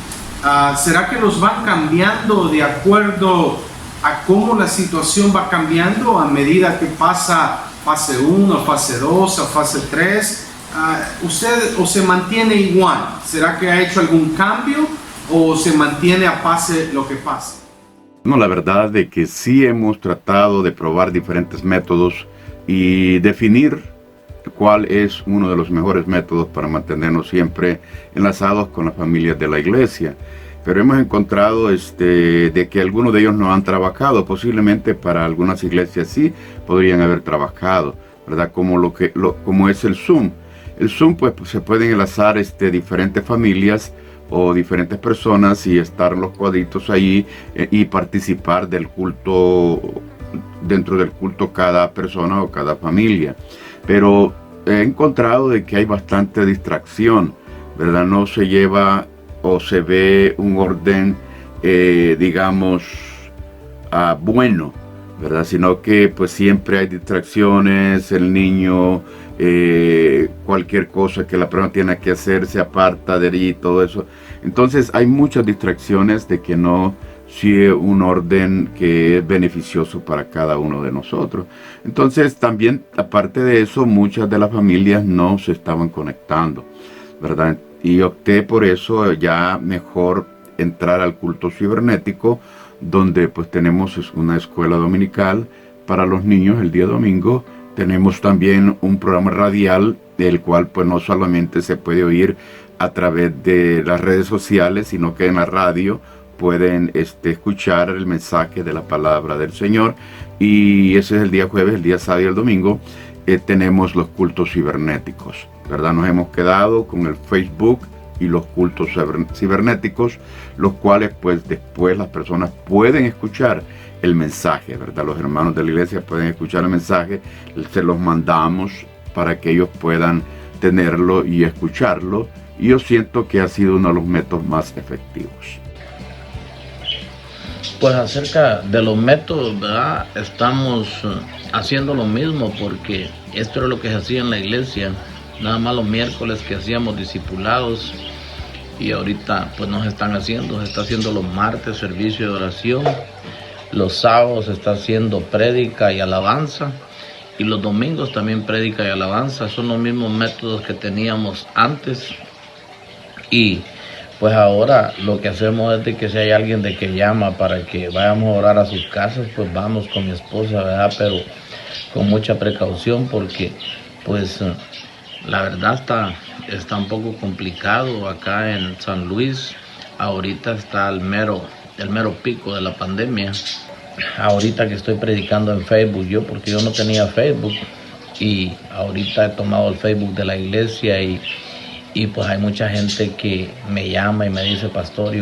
¿será que los van cambiando de acuerdo a cómo la situación va cambiando a medida que pasa fase 1, fase 2, a fase 3? ¿Usted o se mantiene igual? ¿Será que ha hecho algún cambio o se mantiene a pase lo que pase? No, la verdad de que sí hemos tratado de probar diferentes métodos y definir cuál es uno de los mejores métodos para mantenernos siempre enlazados con las familias de la iglesia. Pero hemos encontrado de que algunos de ellos no han trabajado. Posiblemente para algunas iglesias sí podrían haber trabajado, ¿verdad? Como es el Zoom. El Zoom, pues se pueden enlazar diferentes familias o diferentes personas y estar los cuadritos ahí y participar del culto, dentro del culto cada persona o cada familia. Pero he encontrado de que hay bastante distracción, ¿verdad? No se lleva o se ve un orden, digamos, bueno, ¿verdad? Sino que pues siempre hay distracciones, el niño, cualquier cosa que la persona tiene que hacer, se aparta de allí, todo eso. Entonces hay muchas distracciones de que no sigue un orden que es beneficioso para cada uno de nosotros. Entonces también, aparte de eso, muchas de las familias no se estaban conectando, ¿verdad? y opté por eso ya mejor entrar al culto cibernético, donde pues tenemos una escuela dominical para los niños el día domingo. Tenemos también un programa radial, el cual pues no solamente se puede oír a través de las redes sociales, sino que en la radio pueden escuchar el mensaje de la palabra del Señor. Y ese es el día jueves, el día sábado y el domingo tenemos los cultos cibernéticos, ¿verdad? Nos hemos quedado con el Facebook y los cultos cibernéticos, los cuales pues después las personas pueden escuchar el mensaje, ¿verdad? Los hermanos de la iglesia pueden escuchar el mensaje, se los mandamos para que ellos puedan tenerlo y escucharlo, y yo siento que ha sido uno de los métodos más efectivos. Pues acerca de los métodos, ¿verdad? Estamos haciendo lo mismo, porque esto era lo que se hacía en la iglesia, nada más los miércoles que hacíamos discipulados, y ahorita pues no se están haciendo, se está haciendo los martes servicio de oración, los sábados se está haciendo prédica y alabanza, y los domingos también prédica y alabanza. Son los mismos métodos que teníamos antes, y pues ahora lo que hacemos es de que si hay alguien de que llama para que vayamos a orar a sus casas, pues vamos con mi esposa, ¿verdad? Pero con mucha precaución, porque pues la verdad está un poco complicado acá en San Luis. Ahorita está el mero pico de la pandemia. Ahorita que estoy predicando en Facebook, porque yo no tenía Facebook, y ahorita he tomado el Facebook de la iglesia, y pues hay mucha gente que me llama y me dice: pastor,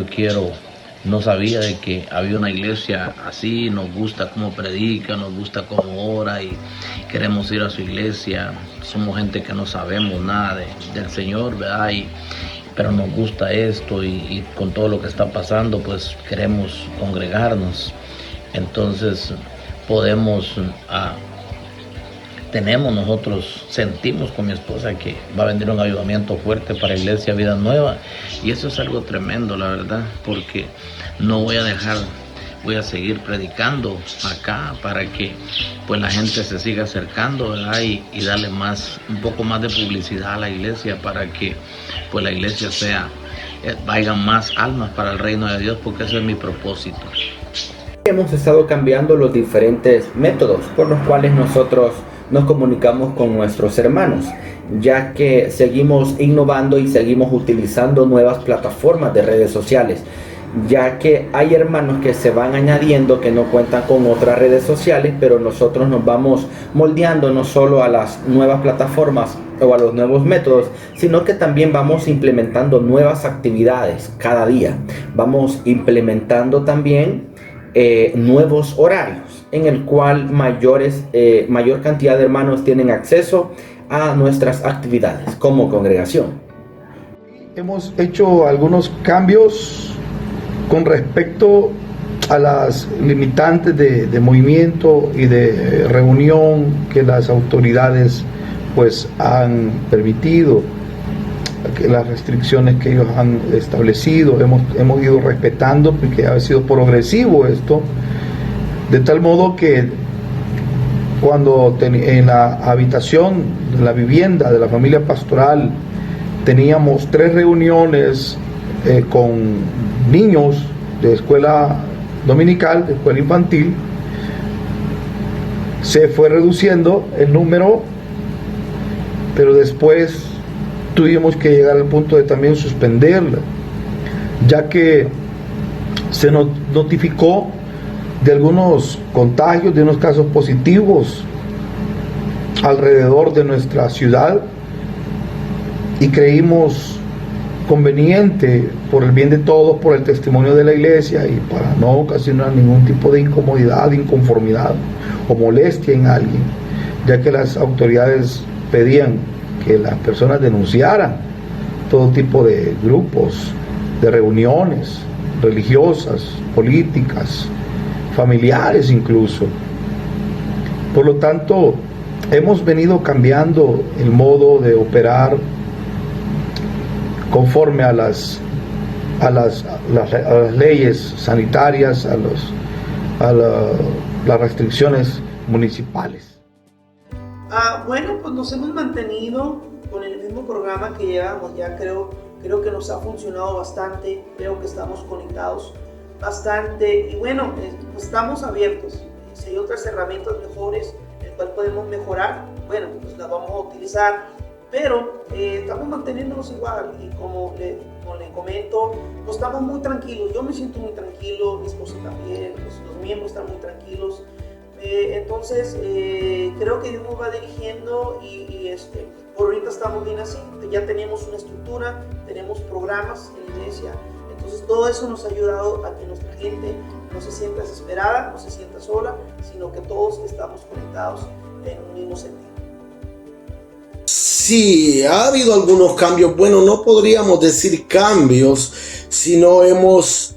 no sabía de que había una iglesia así, nos gusta cómo predica, nos gusta cómo ora y queremos ir a su iglesia. Somos gente que no sabemos nada del Señor, ¿verdad? Pero nos gusta esto, y con todo lo que está pasando, pues queremos congregarnos. Entonces sentimos con mi esposa que va a venir un avivamiento fuerte para Iglesia Vida Nueva, y eso es algo tremendo, la verdad, porque no voy a seguir predicando acá para que pues la gente se siga acercando, ¿verdad? Y darle un poco más de publicidad a la iglesia, para que pues la iglesia vayan más almas para el reino de Dios, porque ese es mi propósito. Hemos estado cambiando los diferentes métodos por los cuales nosotros nos comunicamos con nuestros hermanos, ya que seguimos innovando y seguimos utilizando nuevas plataformas de redes sociales, ya que hay hermanos que se van añadiendo que no cuentan con otras redes sociales, pero nosotros nos vamos moldeando no solo a las nuevas plataformas o a los nuevos métodos, sino que también vamos implementando nuevas actividades cada día. Vamos implementando también nuevos horarios en el cual mayor cantidad de hermanos tienen acceso a nuestras actividades como congregación. Hemos hecho algunos cambios con respecto a las limitantes de movimiento y de reunión que las autoridades pues han permitido, las restricciones que ellos han establecido. Hemos ido respetando, porque ha sido progresivo esto, de tal modo que cuando en la habitación de la vivienda de la familia pastoral teníamos 3 reuniones con niños de escuela dominical, de escuela infantil, se fue reduciendo el número, pero después tuvimos que llegar al punto de también suspenderla, ya que se nos notificó de algunos contagios, de unos casos positivos alrededor de nuestra ciudad, y creímos conveniente, por el bien de todos, por el testimonio de la iglesia y para no ocasionar ningún tipo de incomodidad, inconformidad o molestia en alguien, ya que las autoridades pedían que las personas denunciaran todo tipo de grupos, de reuniones religiosas, políticas, familiares incluso. Por lo tanto, hemos venido cambiando el modo de operar conforme a las leyes sanitarias, a las restricciones municipales. Bueno, pues nos hemos mantenido con el mismo programa que llevamos ya creo creo que nos ha funcionado bastante, creo que estamos conectados bastante y bueno, pues estamos abiertos. Si hay otras herramientas mejores en las cuales podemos mejorar, bueno, pues las vamos a utilizar, pero estamos manteniéndonos igual y como le comento, pues estamos muy tranquilos. Yo me siento muy tranquilo, mi esposa también, los miembros están muy tranquilos. Entonces creo que Dios nos va dirigiendo y por ahorita estamos bien así. Ya tenemos una estructura, tenemos programas en la iglesia, entonces todo eso nos ha ayudado a que nuestra gente no se sienta desesperada, no se sienta sola, sino que todos estamos conectados en un mismo sentido. Sí, ha habido algunos cambios. Bueno, no podríamos decir cambios, sino hemos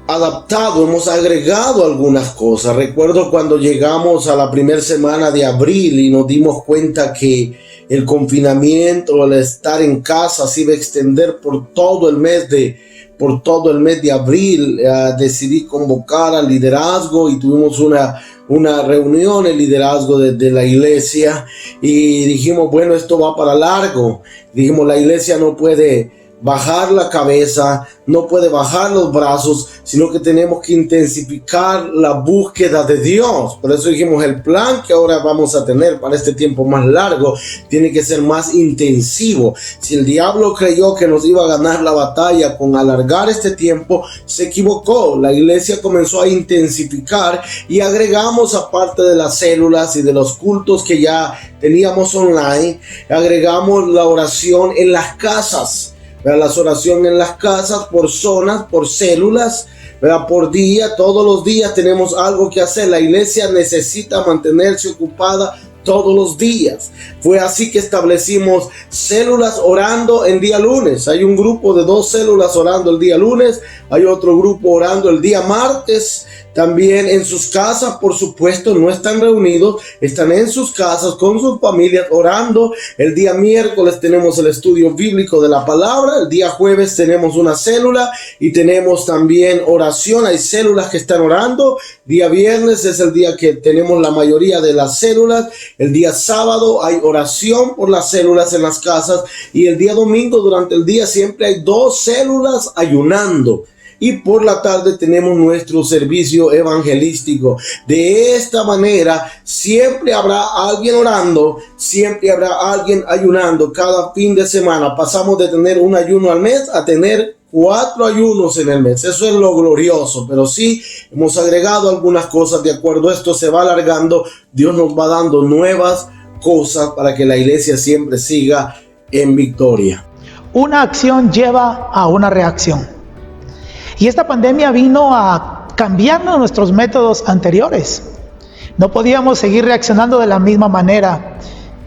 adaptado, hemos agregado algunas cosas. Recuerdo cuando llegamos a la primera semana de abril y nos dimos cuenta que el confinamiento, el estar en casa se iba a extender por todo el mes de abril. Decidí convocar al liderazgo y tuvimos una reunión, el liderazgo de la iglesia, y dijimos, bueno, esto va para largo. Dijimos, la iglesia no puede bajar la cabeza, no puede bajar los brazos, sino que tenemos que intensificar la búsqueda de Dios. Por eso dijimos, el plan que ahora vamos a tener para este tiempo más largo tiene que ser más intensivo. Si el diablo creyó que nos iba a ganar la batalla con alargar este tiempo, se equivocó. La iglesia comenzó a intensificar y agregamos, aparte de las células y de los cultos que ya teníamos online, agregamos la oración en las casas. Las oraciones en las casas, por zonas, por células, ¿verdad? Por día, todos los días tenemos algo que hacer. La iglesia necesita mantenerse ocupada todos los días. Fue así que establecimos células orando en día lunes. Hay un grupo de 2 células orando el día lunes, hay otro grupo orando el día martes. También en sus casas, por supuesto, no están reunidos, están en sus casas con sus familias orando. El día miércoles tenemos el estudio bíblico de la palabra. El día jueves tenemos una célula y tenemos también oración. Hay células que están orando. Día viernes es el día que tenemos la mayoría de las células. El día sábado hay oración por las células en las casas. Y el día domingo, durante el día, siempre hay 2 células ayunando. Y por la tarde tenemos nuestro servicio evangelístico. De esta manera siempre habrá alguien orando, siempre habrá alguien ayunando. Cada fin de semana pasamos de tener un ayuno al mes a tener 4 ayunos en el mes. Eso es lo glorioso, pero sí hemos agregado algunas cosas. De acuerdo a esto se va alargando. Dios nos va dando nuevas cosas para que la iglesia siempre siga en victoria. Una acción lleva a una reacción. Y esta pandemia vino a cambiarnos nuestros métodos anteriores. No podíamos seguir reaccionando de la misma manera,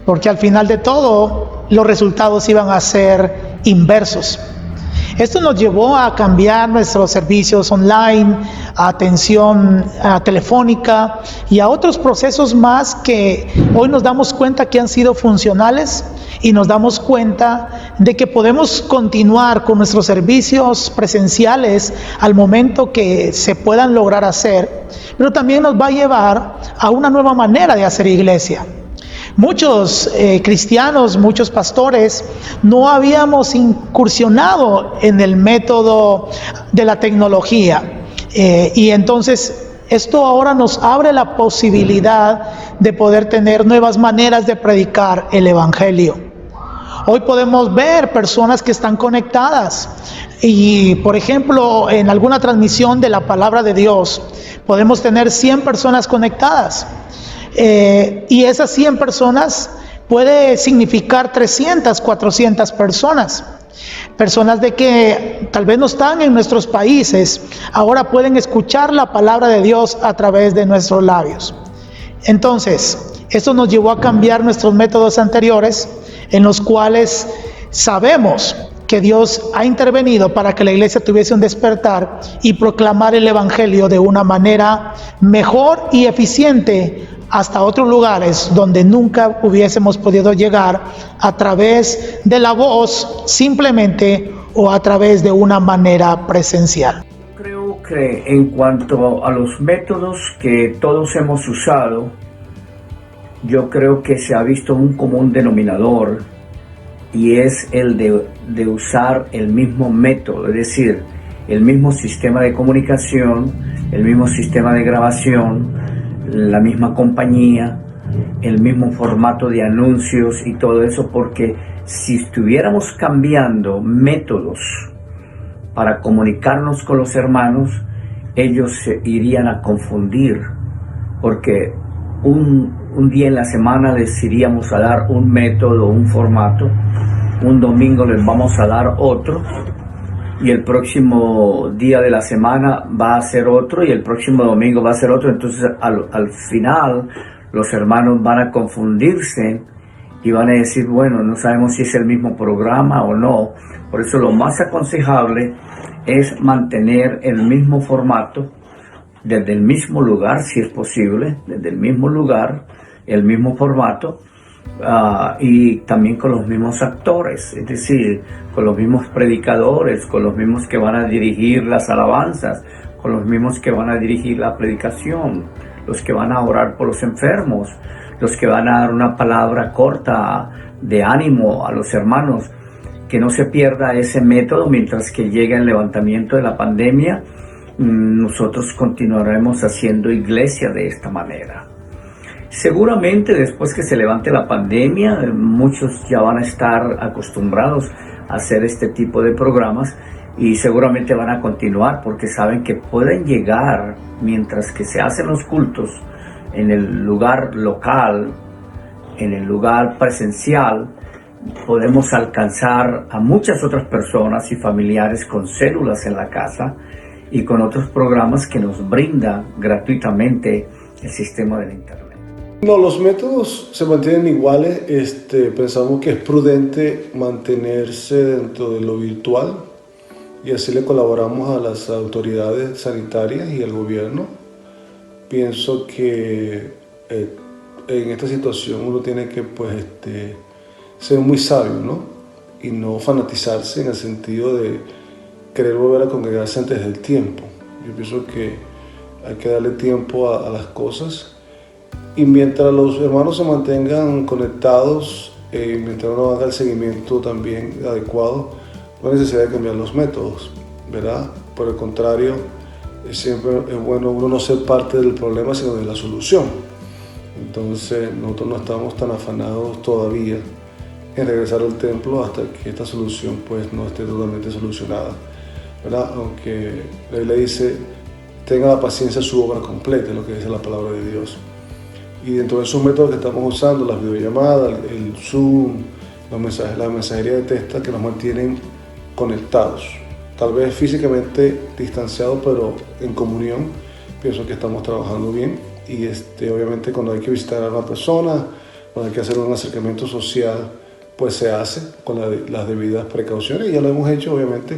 porque al final de todo, los resultados iban a ser inversos. Esto nos llevó a cambiar nuestros servicios online, a atención telefónica y a otros procesos más que hoy nos damos cuenta que han sido funcionales y nos damos cuenta de que podemos continuar con nuestros servicios presenciales al momento que se puedan lograr hacer, pero también nos va a llevar a una nueva manera de hacer iglesia. Muchos cristianos, muchos pastores, no habíamos incursionado en el método de la tecnología y entonces esto ahora nos abre la posibilidad de poder tener nuevas maneras de predicar el evangelio. Hoy podemos ver personas que están conectadas y, por ejemplo, en alguna transmisión de la palabra de Dios podemos tener 100 personas conectadas. Y esas 100 personas puede significar 300, 400 personas. Personas de que tal vez no están en nuestros países, ahora pueden escuchar la palabra de Dios a través de nuestros labios. Entonces, esto nos llevó a cambiar nuestros métodos anteriores, en los cuales sabemos que Dios ha intervenido para que la iglesia tuviese un despertar y proclamar el evangelio de una manera mejor y eficiente hasta otros lugares donde nunca hubiésemos podido llegar a través de la voz simplemente o a través de una manera presencial. Creo que en cuanto a los métodos que todos hemos usado, yo creo que se ha visto un común denominador y es el de usar el mismo método, es decir, el mismo sistema de comunicación, el mismo sistema de grabación, la misma compañía, el mismo formato de anuncios y todo eso, porque si estuviéramos cambiando métodos para comunicarnos con los hermanos, ellos se irían a confundir, porque un día en la semana les iríamos a dar un método, un formato, un domingo les vamos a dar otro, y el próximo día de la semana va a ser otro, y el próximo domingo va a ser otro. Entonces al final los hermanos van a confundirse y van a decir, bueno, no sabemos si es el mismo programa o no. Por eso lo más aconsejable es mantener el mismo formato, desde el mismo lugar, si es posible, desde el mismo lugar, el mismo formato, y también con los mismos actores, es decir, con los mismos predicadores, con los mismos que van a dirigir las alabanzas, con los mismos que van a dirigir la predicación, los que van a orar por los enfermos, los que van a dar una palabra corta de ánimo a los hermanos. Que no se pierda ese método mientras que llegue el levantamiento de la pandemia. Nosotros continuaremos haciendo iglesia de esta manera. Seguramente después que se levante la pandemia, muchos ya van a estar acostumbrados a hacer este tipo de programas y seguramente van a continuar porque saben que pueden llegar mientras que se hacen los cultos en el lugar local, en el lugar presencial. Podemos alcanzar a muchas otras personas y familiares con células en la casa y con otros programas que nos brinda gratuitamente el sistema del Internet. No, los métodos se mantienen iguales. Pensamos que es prudente mantenerse dentro de lo virtual y así le colaboramos a las autoridades sanitarias y al gobierno. Pienso que en esta situación uno tiene que ser muy sabio, ¿no? Y no fanatizarse en el sentido de querer volver a congregarse antes del tiempo. Yo pienso que hay que darle tiempo a las cosas y mientras los hermanos se mantengan conectados, mientras uno haga el seguimiento también adecuado, no hay necesidad de cambiar los métodos, ¿verdad? Por el contrario, siempre es bueno uno no ser parte del problema, sino de la solución. Entonces nosotros no estamos tan afanados todavía en regresar al templo hasta que esta solución pues no esté totalmente solucionada, ¿verdad? Aunque la Biblia dice, tenga la paciencia su obra completa, es lo que dice la palabra de Dios. Y dentro de esos métodos que estamos usando, las videollamadas, el Zoom, la mensajería de texto que nos mantienen conectados, tal vez físicamente distanciados, pero en comunión, pienso que estamos trabajando bien. Y obviamente cuando hay que visitar a una persona, cuando hay que hacer un acercamiento social, pues se hace con las debidas precauciones, y ya lo hemos hecho obviamente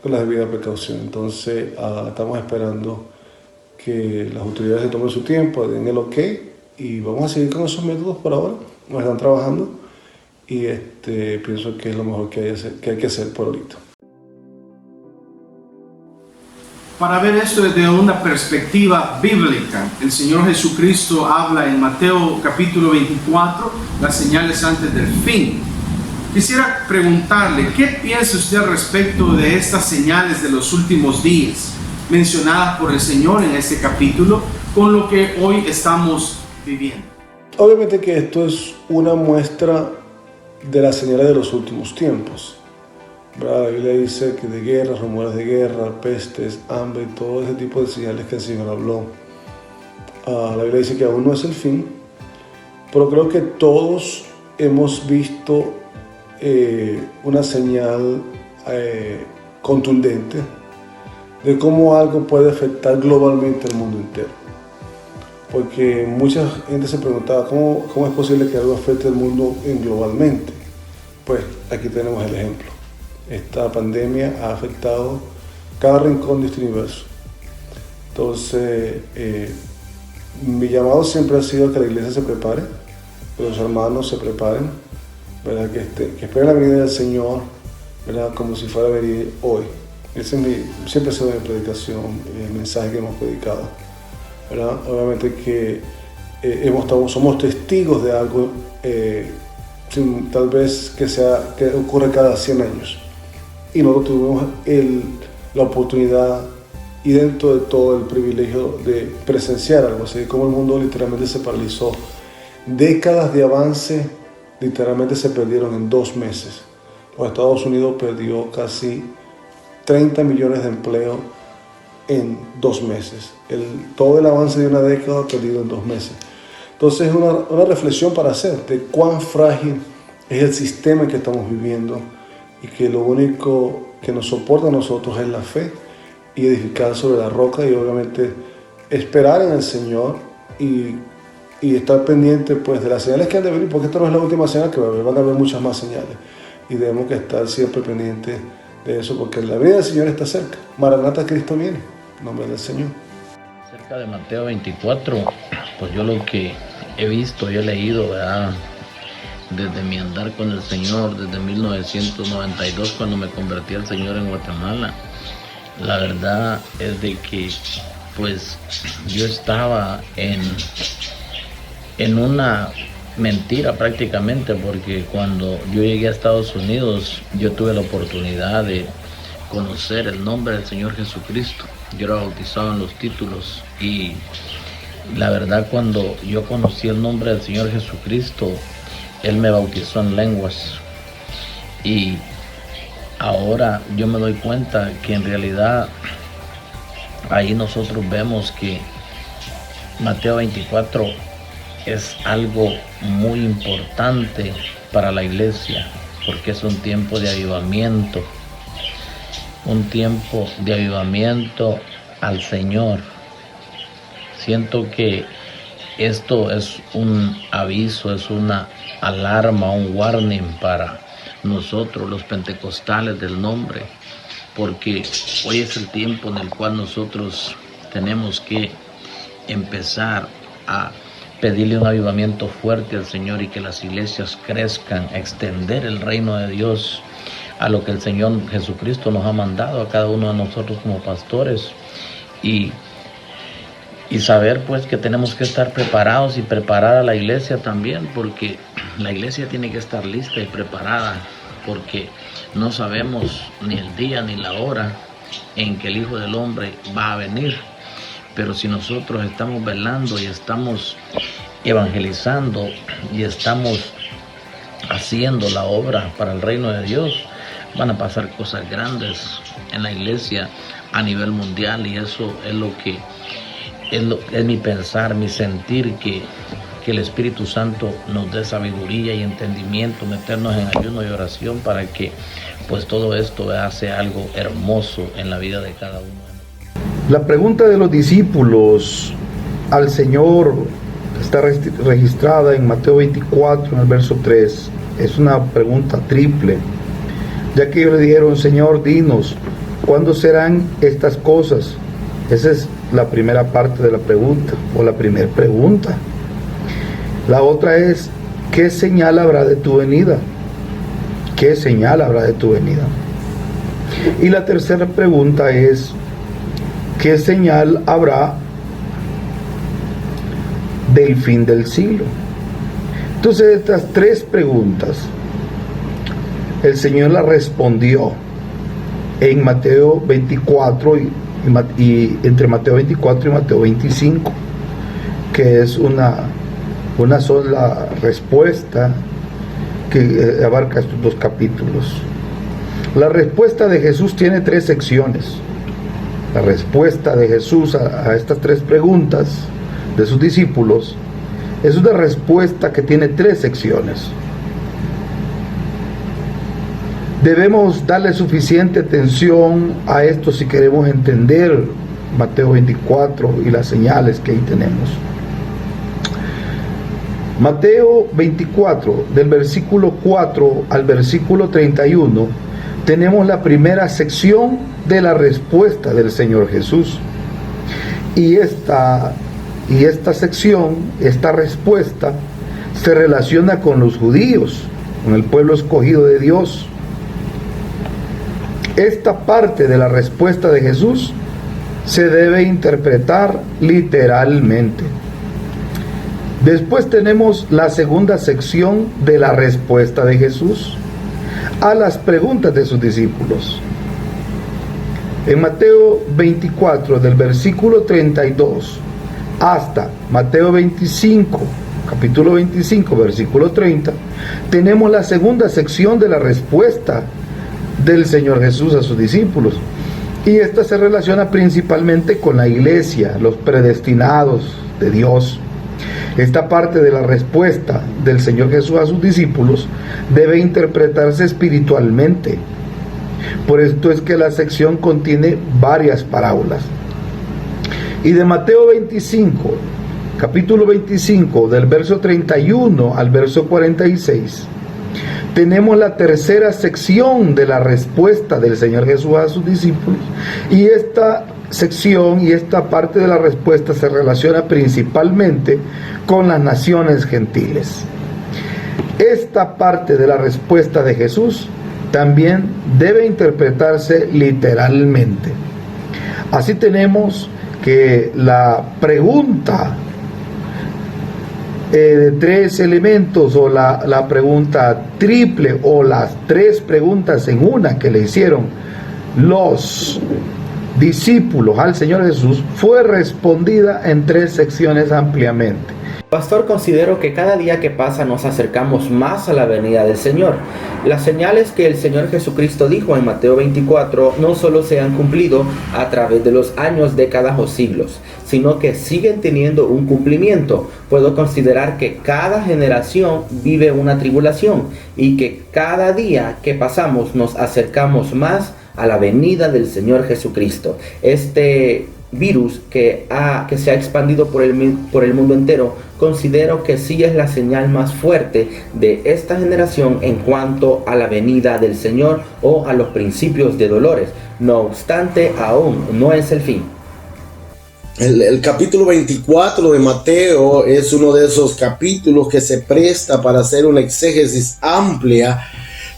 con las debidas precauciones. Entonces estamos esperando que las autoridades se tomen su tiempo, den el ok, y vamos a seguir con esos métodos por ahora, nos están trabajando, y pienso que es lo mejor que hay que hacer por ahorita. Para ver esto desde una perspectiva bíblica, el Señor Jesucristo habla en Mateo capítulo 24, las señales antes del fin. Quisiera preguntarle, ¿qué piensa usted al respecto de estas señales de los últimos días mencionadas por el Señor en este capítulo con lo que hoy estamos viviendo? Obviamente que esto es una muestra de las señales de los últimos tiempos. La Biblia dice que de guerras, rumores de guerra, pestes, hambre, todo ese tipo de señales que el Señor habló. La Biblia dice que aún no es el fin, pero creo que todos hemos visto una señal contundente de cómo algo puede afectar globalmente al mundo entero. Porque mucha gente se preguntaba cómo es posible que algo afecte al mundo globalmente. Pues aquí tenemos el ejemplo. Esta pandemia ha afectado cada rincón de este universo. Entonces, mi llamado siempre ha sido que la iglesia se prepare, que los hermanos se preparen, ¿verdad? Que esperen la venida del Señor, ¿verdad? Como si fuera a venir hoy. Ese es siempre ha sido mi predicación, el mensaje que hemos predicado, ¿verdad? Obviamente que somos testigos de algo tal vez que ocurre cada 100 años. Y nosotros tuvimos la oportunidad y dentro de todo el privilegio de presenciar algo así, como el mundo literalmente se paralizó. Décadas de avance literalmente se perdieron en 2 meses. Los Estados Unidos perdió casi 30 millones de empleos en 2 meses. Todo el avance de una década perdido en 2 meses. Entonces es una reflexión para hacer de cuán frágil es el sistema que estamos viviendo y que lo único que nos soporta a nosotros es la fe y edificar sobre la roca y obviamente esperar en el Señor y estar pendiente pues de las señales que han de venir, porque esta no es la última señal que va a haber, van a haber muchas más señales y debemos que estar siempre pendientes de eso porque la vida del Señor está cerca. Maranata, Cristo viene, en nombre del Señor. Acerca de Mateo 24, pues yo lo que he visto y he leído, ¿verdad?, desde mi andar con el Señor, desde 1992 cuando me convertí al Señor en Guatemala, la verdad es de que pues yo estaba en una mentira prácticamente, porque cuando yo llegué a Estados Unidos yo tuve la oportunidad de conocer el nombre del Señor Jesucristo. Yo era bautizado en los títulos y la verdad cuando yo conocí el nombre del Señor Jesucristo, Él me bautizó en lenguas y ahora yo me doy cuenta que en realidad ahí nosotros vemos que Mateo 24 es algo muy importante para la iglesia, porque es un tiempo de avivamiento, al Señor. Siento que esto es un aviso, es una alarma, un warning para nosotros los pentecostales del nombre, porque hoy es el tiempo en el cual nosotros tenemos que empezar a pedirle un avivamiento fuerte al Señor y que las iglesias crezcan, extender el reino de Dios a lo que el Señor Jesucristo nos ha mandado a cada uno de nosotros como pastores y saber pues que tenemos que estar preparados y preparar a la iglesia también, porque la iglesia tiene que estar lista y preparada, porque no sabemos ni el día ni la hora en que el Hijo del Hombre va a venir. Pero si nosotros estamos velando y estamos evangelizando y estamos haciendo la obra para el reino de Dios, van a pasar cosas grandes en la iglesia a nivel mundial, y eso es lo que es mi pensar, mi sentir, que el Espíritu Santo nos dé sabiduría y entendimiento, meternos en ayuno y oración para que pues todo esto sea algo hermoso en la vida de cada uno. La pregunta de los discípulos al Señor está registrada en Mateo 24, en el verso 3. Es una pregunta triple, ya que ellos le dijeron: Señor, dinos, ¿cuándo serán estas cosas? Esa es la primera parte de la pregunta, o la primera pregunta. La otra es: ¿qué señal habrá de tu venida? ¿Qué señal habrá de tu venida? Y la tercera pregunta es: ¿qué señal habrá del fin del siglo? Entonces, estas tres preguntas el Señor las respondió en Mateo 24 y entre Mateo 24 y Mateo 25, que es una sola respuesta que abarca estos dos capítulos. La respuesta de Jesús tiene 3 secciones. La respuesta de Jesús a estas 3 preguntas de sus discípulos es una respuesta que tiene 3 secciones. Debemos darle suficiente atención a esto si queremos entender Mateo 24 y las señales que ahí tenemos. Mateo 24, del versículo 4 al versículo 31, tenemos la primera sección de la respuesta del Señor Jesús. Y esta sección, esta respuesta, se relaciona con los judíos, con el pueblo escogido de Dios. Esta parte de la respuesta de Jesús se debe interpretar literalmente. Después tenemos la segunda sección de la respuesta de Jesús a las preguntas de sus discípulos. En Mateo 24, del versículo 32 hasta Mateo 25, capítulo 25, versículo 30, tenemos la segunda sección de la respuesta del Señor Jesús a sus discípulos. Y esta se relaciona principalmente con la iglesia, los predestinados de Dios. Esta parte de la respuesta del Señor Jesús a sus discípulos debe interpretarse espiritualmente. Por esto es que la sección contiene varias parábolas. Y de Mateo 25, capítulo 25, del verso 31 al verso 46, tenemos la tercera sección de la respuesta del Señor Jesús a sus discípulos. Y esta sección y esta parte de la respuesta se relaciona principalmente con las naciones gentiles. Esta parte de la respuesta de Jesús también debe interpretarse literalmente. Así tenemos que la pregunta de tres elementos, o la pregunta triple, o las tres preguntas en una que le hicieron los discípulos al Señor Jesús, fue respondida en tres secciones ampliamente. Pastor, considero que cada día que pasa nos acercamos más a la venida del Señor. Las señales que el Señor Jesucristo dijo en Mateo 24 no solo se han cumplido a través de los años, décadas o siglos, sino que siguen teniendo un cumplimiento. Puedo considerar que cada generación vive una tribulación y que cada día que pasamos nos acercamos más a la venida del Señor Jesucristo. Este virus que se ha expandido por el mundo entero, considero que sí es la señal más fuerte de esta generación en cuanto a la venida del Señor o a los principios de dolores. No obstante, aún no es el fin. El capítulo 24 de Mateo es uno de esos capítulos que se presta para hacer una exégesis amplia,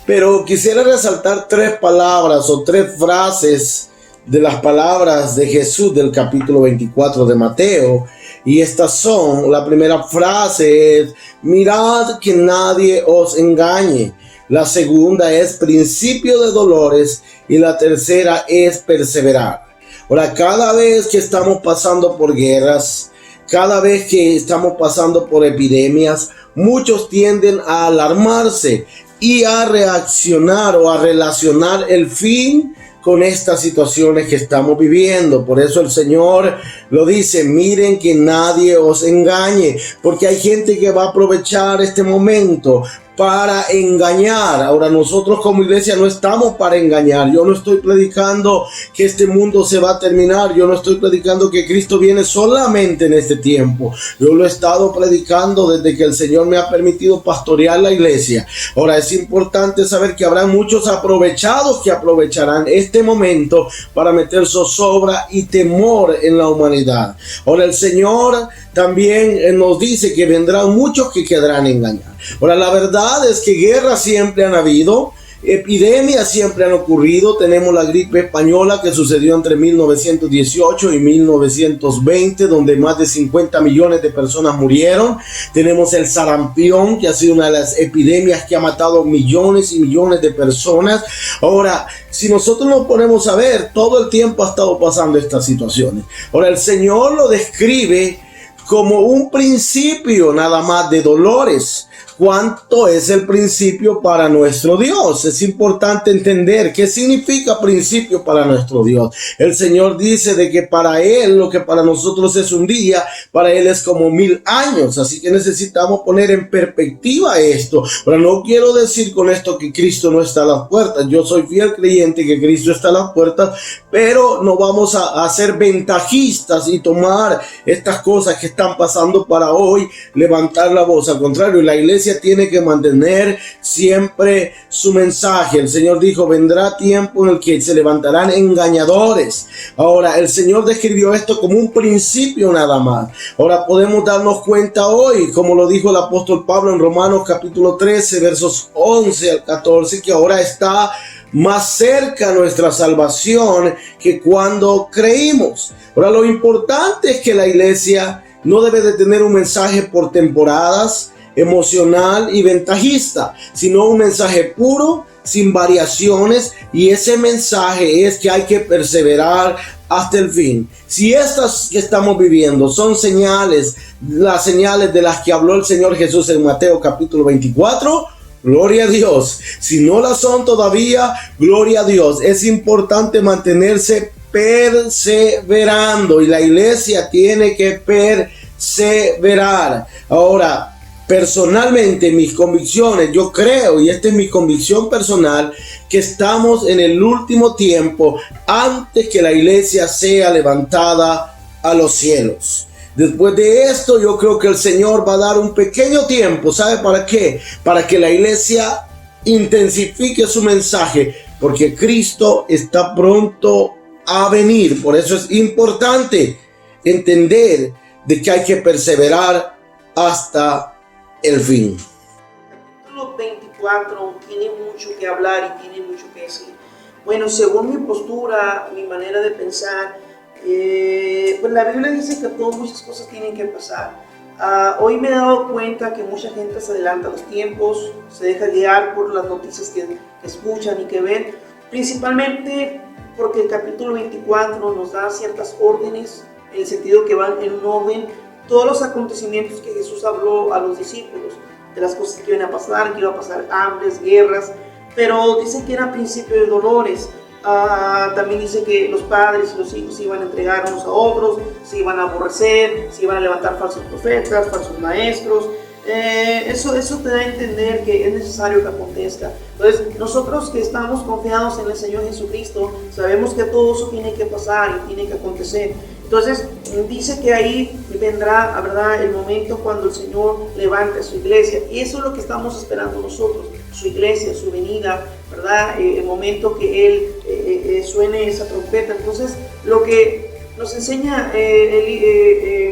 pero quisiera resaltar tres palabras o tres frases de las palabras de Jesús del capítulo 24 de Mateo. Y estas son: la primera frase es: mirad que nadie os engañe. La segunda es: principio de dolores. Y la tercera es: perseverar. Ahora, cada vez que estamos pasando por guerras, cada vez que estamos pasando por epidemias, muchos tienden a alarmarse y a reaccionar o a relacionar el fin con estas situaciones que estamos viviendo. Por eso el Señor lo dice: miren que nadie os engañe, porque hay gente que va a aprovechar este momento para engañar. Ahora, nosotros como iglesia no estamos para engañar. Yo no estoy predicando que este mundo se va a terminar. Yo no estoy predicando que Cristo viene solamente en este tiempo. Yo lo he estado predicando desde que el Señor me ha permitido pastorear la iglesia. Ahora, es importante saber que habrá muchos aprovechados que aprovecharán este momento para meter zozobra y temor en la humanidad. Ahora, el Señor también nos dice que vendrán muchos que quedarán engañados. Ahora, la verdad es que guerras siempre han habido, epidemias siempre han ocurrido. Tenemos la gripe española que sucedió entre 1918 y 1920, donde más de 50 millones de personas murieron. Tenemos el sarampión, que ha sido una de las epidemias que ha matado millones y millones de personas. Ahora, si nosotros nos ponemos a ver, todo el tiempo ha estado pasando estas situaciones. Ahora, el Señor lo describe como un principio nada más de dolores. ¿Cuánto es el principio para nuestro Dios? Es importante entender qué significa principio para nuestro Dios. El Señor dice de que para Él, lo que para nosotros es un día, para Él es como 1000 años. Así que necesitamos poner en perspectiva esto. Pero no quiero decir con esto que Cristo no está a las puertas. Yo soy fiel creyente que Cristo está a las puertas, pero no vamos a ser ventajistas y tomar estas cosas que están pasando para hoy, levantar la voz. Al contrario, la iglesia tiene que mantener siempre su mensaje. El Señor dijo: vendrá tiempo en el que se levantarán engañadores. Ahora, el Señor describió esto como un principio nada más. Ahora podemos darnos cuenta hoy, como lo dijo el apóstol Pablo en Romanos capítulo 13, versos 11 al 14, que ahora está más cerca nuestra salvación que cuando creímos. Ahora, lo importante es que la iglesia no debe de tener un mensaje por temporadas, emocional y ventajista, sino un mensaje puro, sin variaciones, y ese mensaje es que hay que perseverar hasta el fin. Si estas que estamos viviendo son señales, las señales de las que habló el Señor Jesús en Mateo capítulo 24, gloria a Dios. Si no las son todavía, gloria a Dios. Es importante mantenerse perseverando, y la iglesia tiene que perseverar. Ahora, personalmente, mis convicciones, yo creo, y esta es mi convicción personal, que estamos en el último tiempo antes que la iglesia sea levantada a los cielos. Después de esto, yo creo que el Señor va a dar un pequeño tiempo. ¿Sabe para qué? Para que la iglesia intensifique su mensaje, porque Cristo está pronto a venir. Por eso es importante entender de que hay que perseverar hasta el fin. El capítulo 24 tiene mucho que hablar y tiene mucho que decir. Bueno, según mi postura, mi manera de pensar, pues la Biblia dice que todas muchas cosas tienen que pasar. Hoy me he dado cuenta que mucha gente se adelanta a los tiempos, se deja guiar por las noticias que escuchan y que ven, principalmente porque el capítulo 24 nos da ciertas órdenes, en el sentido que van en un orden, todos los acontecimientos que Jesús habló a los discípulos, de las cosas que iban a pasar, que iba a pasar hambres, guerras, pero dice que era principio de dolores. También dice que los padres y los hijos se iban a entregar unos a otros, se iban a aborrecer, se iban a levantar falsos profetas, falsos maestros. Eso te da a entender que es necesario que acontezca. Entonces, nosotros que estamos confiados en el Señor Jesucristo, sabemos que todo eso tiene que pasar y tiene que acontecer. Entonces, dice que ahí vendrá, ¿verdad?, el momento cuando el Señor levante su iglesia. Y eso es lo que estamos esperando nosotros, su iglesia, su venida, ¿verdad? El momento que Él suene esa trompeta. Entonces, lo que nos enseña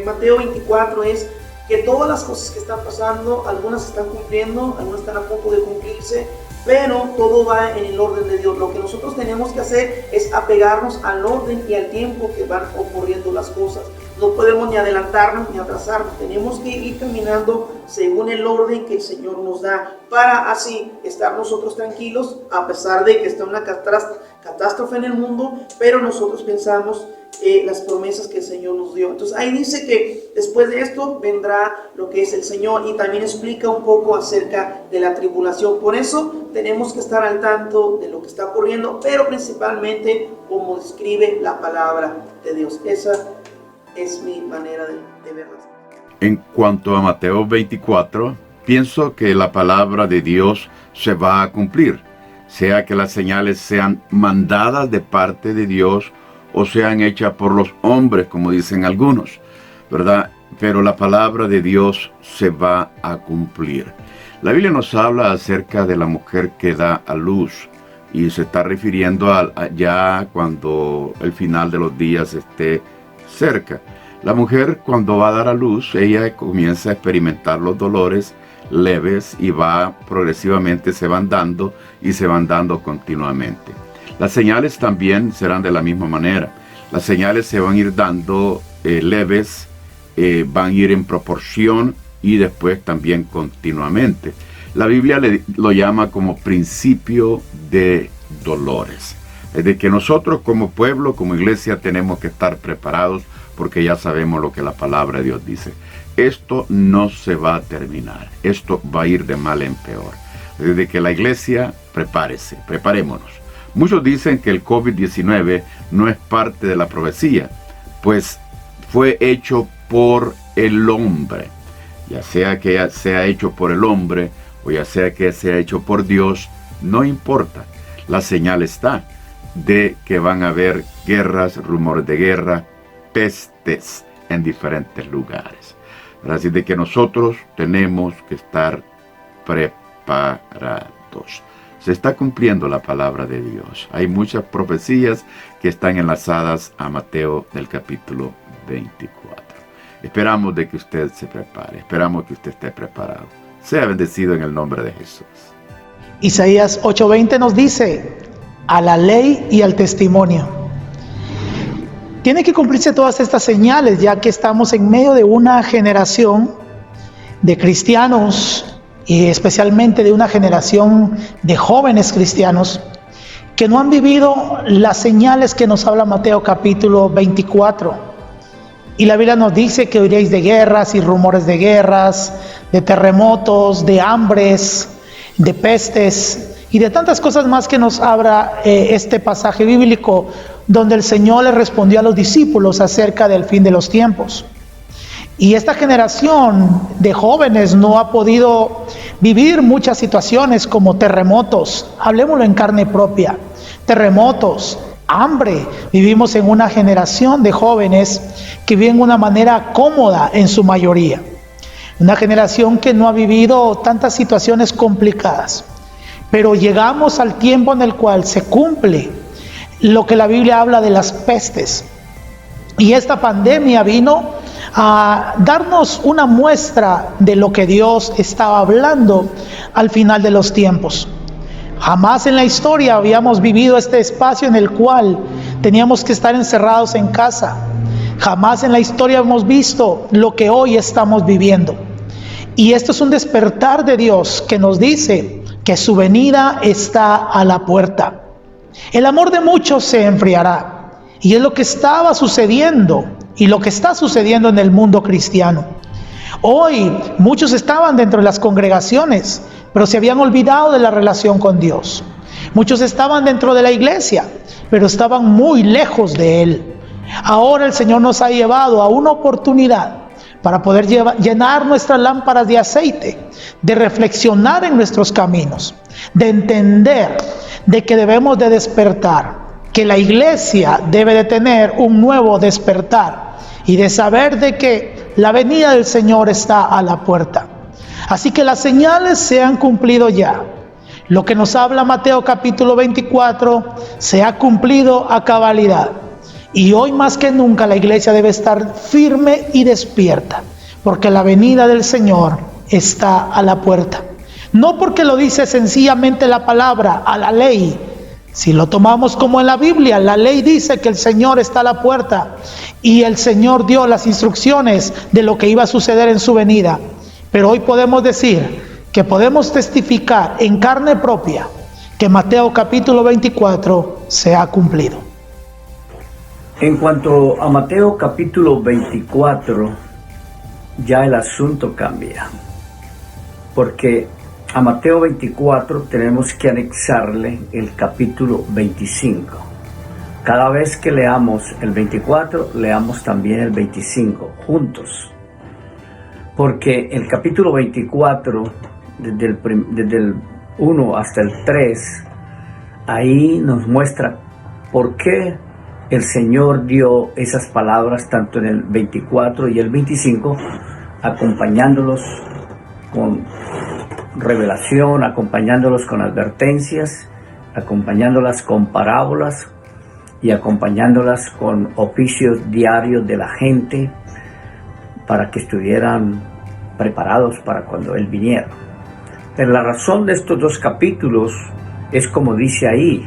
Mateo 24 es que todas las cosas que están pasando, algunas se están cumpliendo, algunas están a punto de cumplirse, pero todo va en el orden de Dios. Lo que nosotros tenemos que hacer es apegarnos al orden y al tiempo que van ocurriendo las cosas. No podemos ni adelantarnos ni atrasarnos, tenemos que ir caminando según el orden que el Señor nos da, para así estar nosotros tranquilos, a pesar de que está una catástrofe en el mundo, pero nosotros pensamos las promesas que el Señor nos dio. Entonces ahí dice que después de esto vendrá lo que es el Señor, y también explica un poco acerca de la tribulación. Por eso tenemos que estar al tanto de lo que está ocurriendo, pero principalmente como describe la palabra de Dios. Esa es mi manera de verlas. En cuanto a Mateo 24, pienso que la palabra de Dios se va a cumplir, sea que las señales sean mandadas de parte de Dios o sean hechas por los hombres, como dicen algunos, ¿verdad? Pero la palabra de Dios se va a cumplir. La Biblia nos habla acerca de la mujer que da a luz, y se está refiriendo a ya cuando el final de los días esté cerca. La mujer, cuando va a dar a luz, ella comienza a experimentar los dolores leves y progresivamente se van dando continuamente. Las señales también serán de la misma manera. Las señales se van a ir dando leves, van a ir en proporción y después también continuamente. La Biblia lo llama como principio de dolores. Es de que nosotros como pueblo, como iglesia, tenemos que estar preparados, porque ya sabemos lo que la palabra de Dios dice. Esto no se va a terminar. Esto va a ir de mal en peor. Desde que la iglesia, preparémonos. Muchos dicen que el COVID-19 no es parte de la profecía, pues fue hecho por el hombre. Ya sea que sea hecho por el hombre o ya sea que sea hecho por Dios, no importa. La señal está de que van a haber guerras, rumores de guerra, pestes en diferentes lugares. Así de que nosotros tenemos que estar preparados. Se está cumpliendo la palabra de Dios. Hay muchas profecías que están enlazadas a Mateo del capítulo 24. Esperamos de que usted se prepare. Esperamos que usted esté preparado. Sea bendecido en el nombre de Jesús. Isaías 8:20 nos dice: a la ley y al testimonio. Tiene que cumplirse todas estas señales, ya que estamos en medio de una generación de cristianos y especialmente de una generación de jóvenes cristianos que no han vivido las señales que nos habla Mateo capítulo 24. Y la Biblia nos dice que oiréis de guerras y rumores de guerras, de terremotos, de hambres, de pestes y de tantas cosas más que nos habla este pasaje bíblico, donde el Señor le respondió a los discípulos acerca del fin de los tiempos. Y esta generación de jóvenes no ha podido vivir muchas situaciones como terremotos, hablemoslo en carne propia, terremotos, hambre. Vivimos en una generación de jóvenes que viven de una manera cómoda en su mayoría. Una generación que no ha vivido tantas situaciones complicadas. Pero llegamos al tiempo en el cual se cumple lo que la Biblia habla de las pestes. Y esta pandemia vino a darnos una muestra de lo que Dios estaba hablando al final de los tiempos. Jamás en la historia habíamos vivido este espacio en el cual teníamos que estar encerrados en casa. Jamás en la historia hemos visto lo que hoy estamos viviendo. Y esto es un despertar de Dios que nos dice que su venida está a la puerta. El amor de muchos se enfriará. Y es lo que estaba sucediendo y lo que está sucediendo en el mundo cristiano. Hoy muchos estaban dentro de las congregaciones, pero se habían olvidado de la relación con Dios. Muchos estaban dentro de la iglesia, pero estaban muy lejos de Él. Ahora el Señor nos ha llevado a una oportunidad para poder llenar nuestras lámparas de aceite, de reflexionar en nuestros caminos, de entender de que debemos de despertar, que la iglesia debe de tener un nuevo despertar y de saber de que la venida del Señor está a la puerta. Así que las señales se han cumplido ya. Lo que nos habla Mateo capítulo 24 se ha cumplido a cabalidad. Y hoy más que nunca la iglesia debe estar firme y despierta, porque la venida del Señor está a la puerta. No porque lo dice sencillamente la palabra, a la ley. Si lo tomamos como en la Biblia, la ley dice que el Señor está a la puerta y el Señor dio las instrucciones de lo que iba a suceder en su venida. Pero hoy podemos decir que podemos testificar en carne propia que Mateo capítulo 24 se ha cumplido. En cuanto a Mateo capítulo 24, ya el asunto cambia, porque a Mateo 24 tenemos que anexarle el capítulo 25. Cada vez que leamos el 24, leamos también el 25 juntos, porque el capítulo 24, desde el 1 hasta el 3, ahí nos muestra por qué el Señor dio esas palabras tanto en el 24 y el 25, acompañándolos con revelación, acompañándolos con advertencias, acompañándolas con parábolas y acompañándolas con oficios diarios de la gente para que estuvieran preparados para cuando Él viniera. Pero la razón de estos dos capítulos es como dice ahí,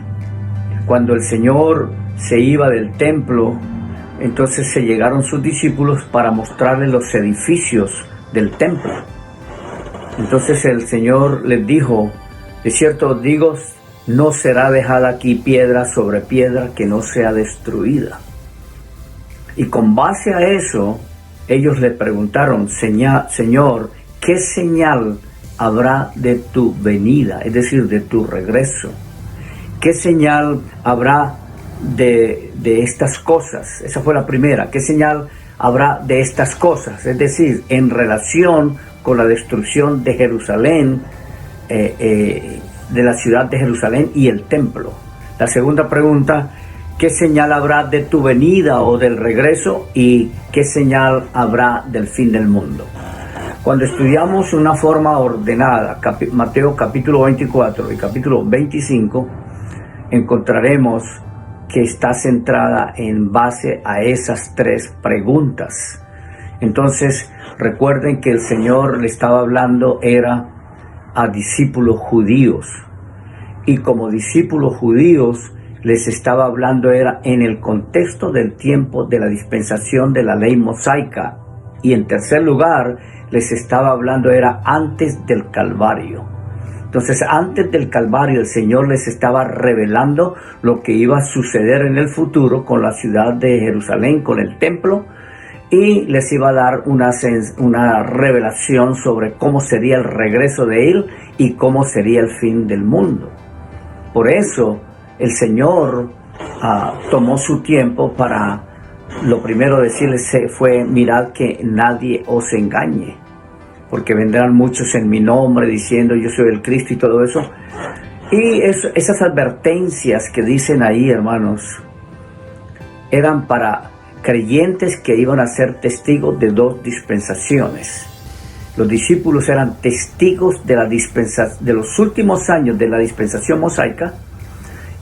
cuando el Señor se iba del templo, entonces se llegaron sus discípulos para mostrarles los edificios del templo. Entonces el Señor les dijo, de cierto os digo, no será dejada aquí piedra sobre piedra que no sea destruida. Y con base a eso, ellos le preguntaron, Señor, ¿qué señal habrá de tu venida? Es decir, de tu regreso. ¿Qué señal habrá de estas cosas? Esa fue la primera. ¿Qué señal habrá de estas cosas? Es decir, en relación con la destrucción de Jerusalén, de la ciudad de Jerusalén y el templo. La segunda pregunta, ¿qué señal habrá de tu venida o del regreso? ¿Y qué señal habrá del fin del mundo? Cuando estudiamos una forma ordenada, Mateo capítulo 24 y capítulo 25, encontraremos que está centrada en base a esas tres preguntas. Entonces, recuerden que el Señor le estaba hablando era a discípulos judíos. Y como discípulos judíos, les estaba hablando era en el contexto del tiempo de la dispensación de la ley mosaica. Y en tercer lugar, les estaba hablando era antes del Calvario. Entonces, antes del Calvario, el Señor les estaba revelando lo que iba a suceder en el futuro con la ciudad de Jerusalén, con el templo, y les iba a dar una revelación sobre cómo sería el regreso de Él y cómo sería el fin del mundo. Por eso, el Señor tomó su tiempo para, lo primero decirles fue, mirad que nadie os engañe, porque vendrán muchos en mi nombre diciendo yo soy el Cristo y todo eso. Y esas advertencias que dicen ahí, hermanos, eran para creyentes que iban a ser testigos de dos dispensaciones. Los discípulos eran testigos de de los últimos años de la dispensación mosaica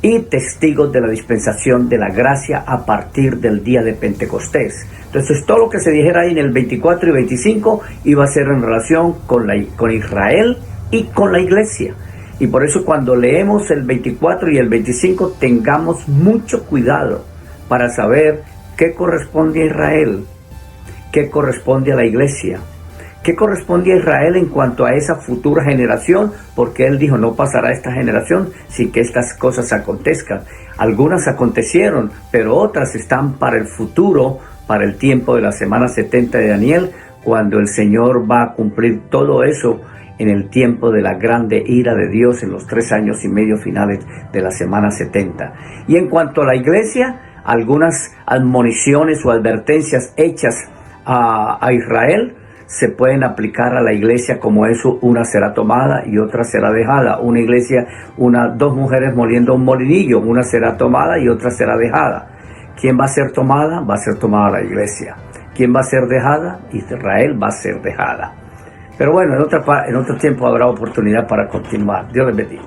y testigos de la dispensación de la gracia a partir del día de Pentecostés. Entonces todo lo que se dijera ahí en el 24 y 25 iba a ser en relación con Israel y con la iglesia. Y por eso cuando leemos el 24 y el 25 tengamos mucho cuidado para saber qué corresponde a Israel, qué corresponde a la iglesia, qué corresponde a Israel en cuanto a esa futura generación, porque él dijo no pasará esta generación sin que estas cosas acontezcan. Algunas acontecieron, pero otras están para el futuro, para el tiempo de la semana 70 de Daniel, cuando el Señor va a cumplir todo eso en el tiempo de la grande ira de Dios en los 3 años y medio finales de la semana 70. Y en cuanto a la iglesia, algunas admoniciones o advertencias hechas a Israel se pueden aplicar a la iglesia como eso: una será tomada y otra será dejada. Una iglesia, dos mujeres moliendo un molinillo, una será tomada y otra será dejada. ¿Quién va a ser tomada? Va a ser tomada la iglesia. ¿Quién va a ser dejada? Israel va a ser dejada. Pero bueno, en otro tiempo habrá oportunidad para continuar. Dios les bendiga.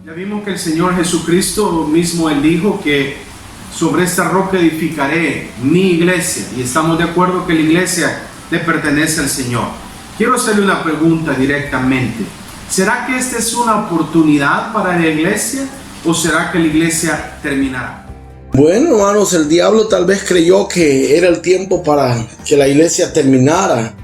Ya vimos que el Señor Jesucristo mismo, Él dijo que sobre esta roca edificaré mi iglesia, y estamos de acuerdo que la iglesia le pertenece al Señor. Quiero hacerle una pregunta directamente. ¿Será que esta es una oportunidad para la iglesia o será que la iglesia terminará? Bueno, hermanos, el diablo tal vez creyó que era el tiempo para que la iglesia terminara,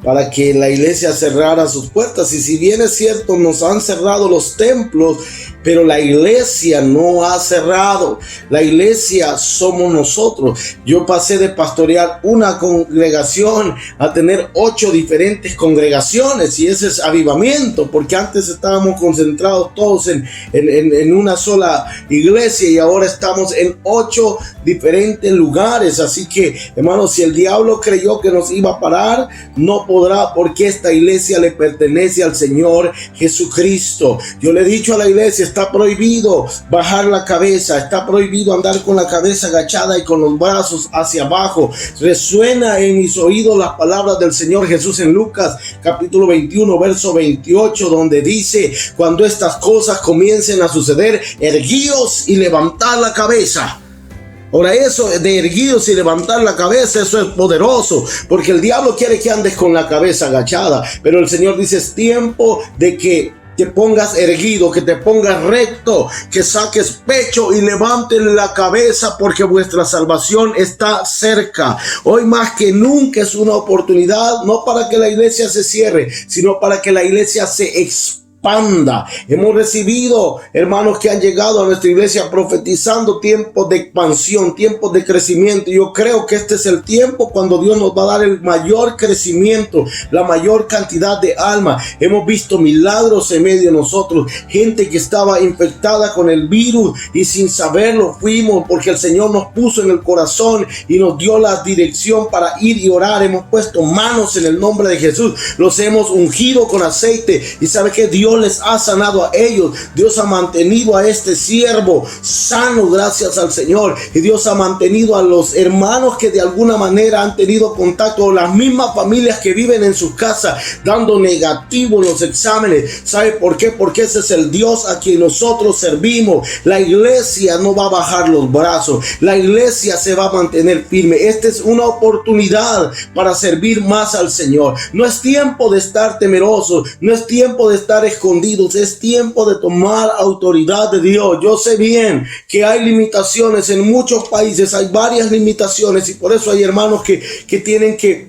para que la iglesia cerrara sus puertas. Y si bien es cierto, nos han cerrado los templos, pero la iglesia no ha cerrado. La iglesia somos nosotros. Yo pasé de pastorear una congregación a tener 8 diferentes congregaciones, y ese es avivamiento, porque antes estábamos concentrados todos en una sola iglesia y ahora estamos en 8 diferentes lugares. Así que, hermanos, si el diablo creyó que nos iba a parar, no podrá, porque esta iglesia le pertenece al Señor Jesucristo. Yo le he dicho a la iglesia: está prohibido bajar la cabeza, está prohibido andar con la cabeza agachada y con los brazos hacia abajo. Resuena en mis oídos las palabras del Señor Jesús en Lucas capítulo 21 verso 28, donde dice: cuando estas cosas comiencen a suceder, erguíos y levantad la cabeza. Ahora, eso de erguidos y levantar la cabeza, eso es poderoso, porque el diablo quiere que andes con la cabeza agachada, pero el Señor dice: es tiempo de que te pongas erguido, que te pongas recto, que saques pecho y levantes la cabeza, porque vuestra salvación está cerca. Hoy más que nunca es una oportunidad, no para que la iglesia se cierre, sino para que la iglesia se expanda. Hemos recibido hermanos que han llegado a nuestra iglesia profetizando tiempos de expansión, tiempos de crecimiento. Yo creo que este es el tiempo cuando Dios nos va a dar el mayor crecimiento, la mayor cantidad de almas. Hemos visto milagros en medio de nosotros, gente que estaba infectada con el virus y sin saberlo fuimos, porque el Señor nos puso en el corazón y nos dio la dirección para ir y orar. Hemos puesto manos en el nombre de Jesús, los hemos ungido con aceite, y sabe que Dios les ha sanado a ellos. Dios ha mantenido a este siervo sano, gracias al Señor, y Dios ha mantenido a los hermanos que de alguna manera han tenido contacto, o las mismas familias que viven en sus casas dando negativo en los exámenes. ¿Sabe por qué? Porque ese es el Dios a quien nosotros servimos. La iglesia no va a bajar los brazos, la iglesia se va a mantener firme. Esta es una oportunidad para servir más al Señor. No es tiempo de estar temerosos, no es tiempo de estar escondidos. Es tiempo de tomar autoridad de Dios. Yo sé bien que hay limitaciones en muchos países, hay varias limitaciones, y por eso hay hermanos que tienen que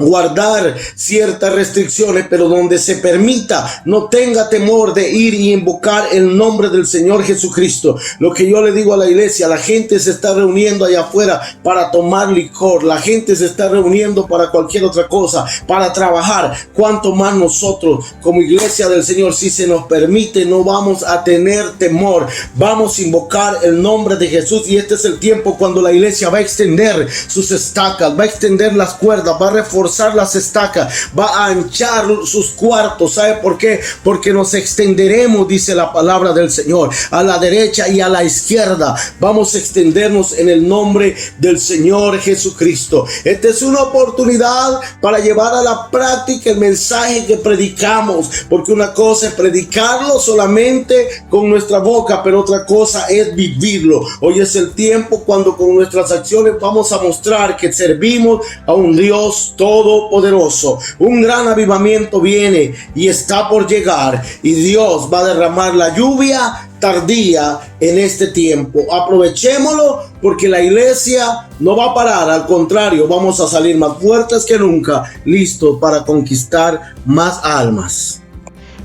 guardar ciertas restricciones, pero donde se permita, no tenga temor de ir y invocar el nombre del Señor Jesucristo. Lo que yo le digo a la iglesia, la gente se está reuniendo allá afuera para tomar licor, la gente se está reuniendo para cualquier otra cosa, para trabajar. Cuanto más nosotros como iglesia del Señor, si se nos permite, no vamos a tener temor, vamos a invocar el nombre de Jesús. Y este es el tiempo cuando la iglesia va a extender sus estacas, va a extender las cuerdas, va a reforzar las estacas, va a anchar sus cuartos. ¿Sabe por qué? Porque nos extenderemos, dice la palabra del Señor, a la derecha y a la izquierda. Vamos a extendernos en el nombre del Señor Jesucristo. Esta es una oportunidad para llevar a la práctica el mensaje que predicamos, porque una cosa es predicarlo solamente con nuestra boca, pero otra cosa es vivirlo. Hoy es el tiempo cuando con nuestras acciones vamos a mostrar que servimos a un Dios todopoderoso. Un gran avivamiento viene y está por llegar, y Dios va a derramar la lluvia tardía en este tiempo. Aprovechémoslo, porque la iglesia no va a parar, al contrario, vamos a salir más fuertes que nunca, listos para conquistar más almas.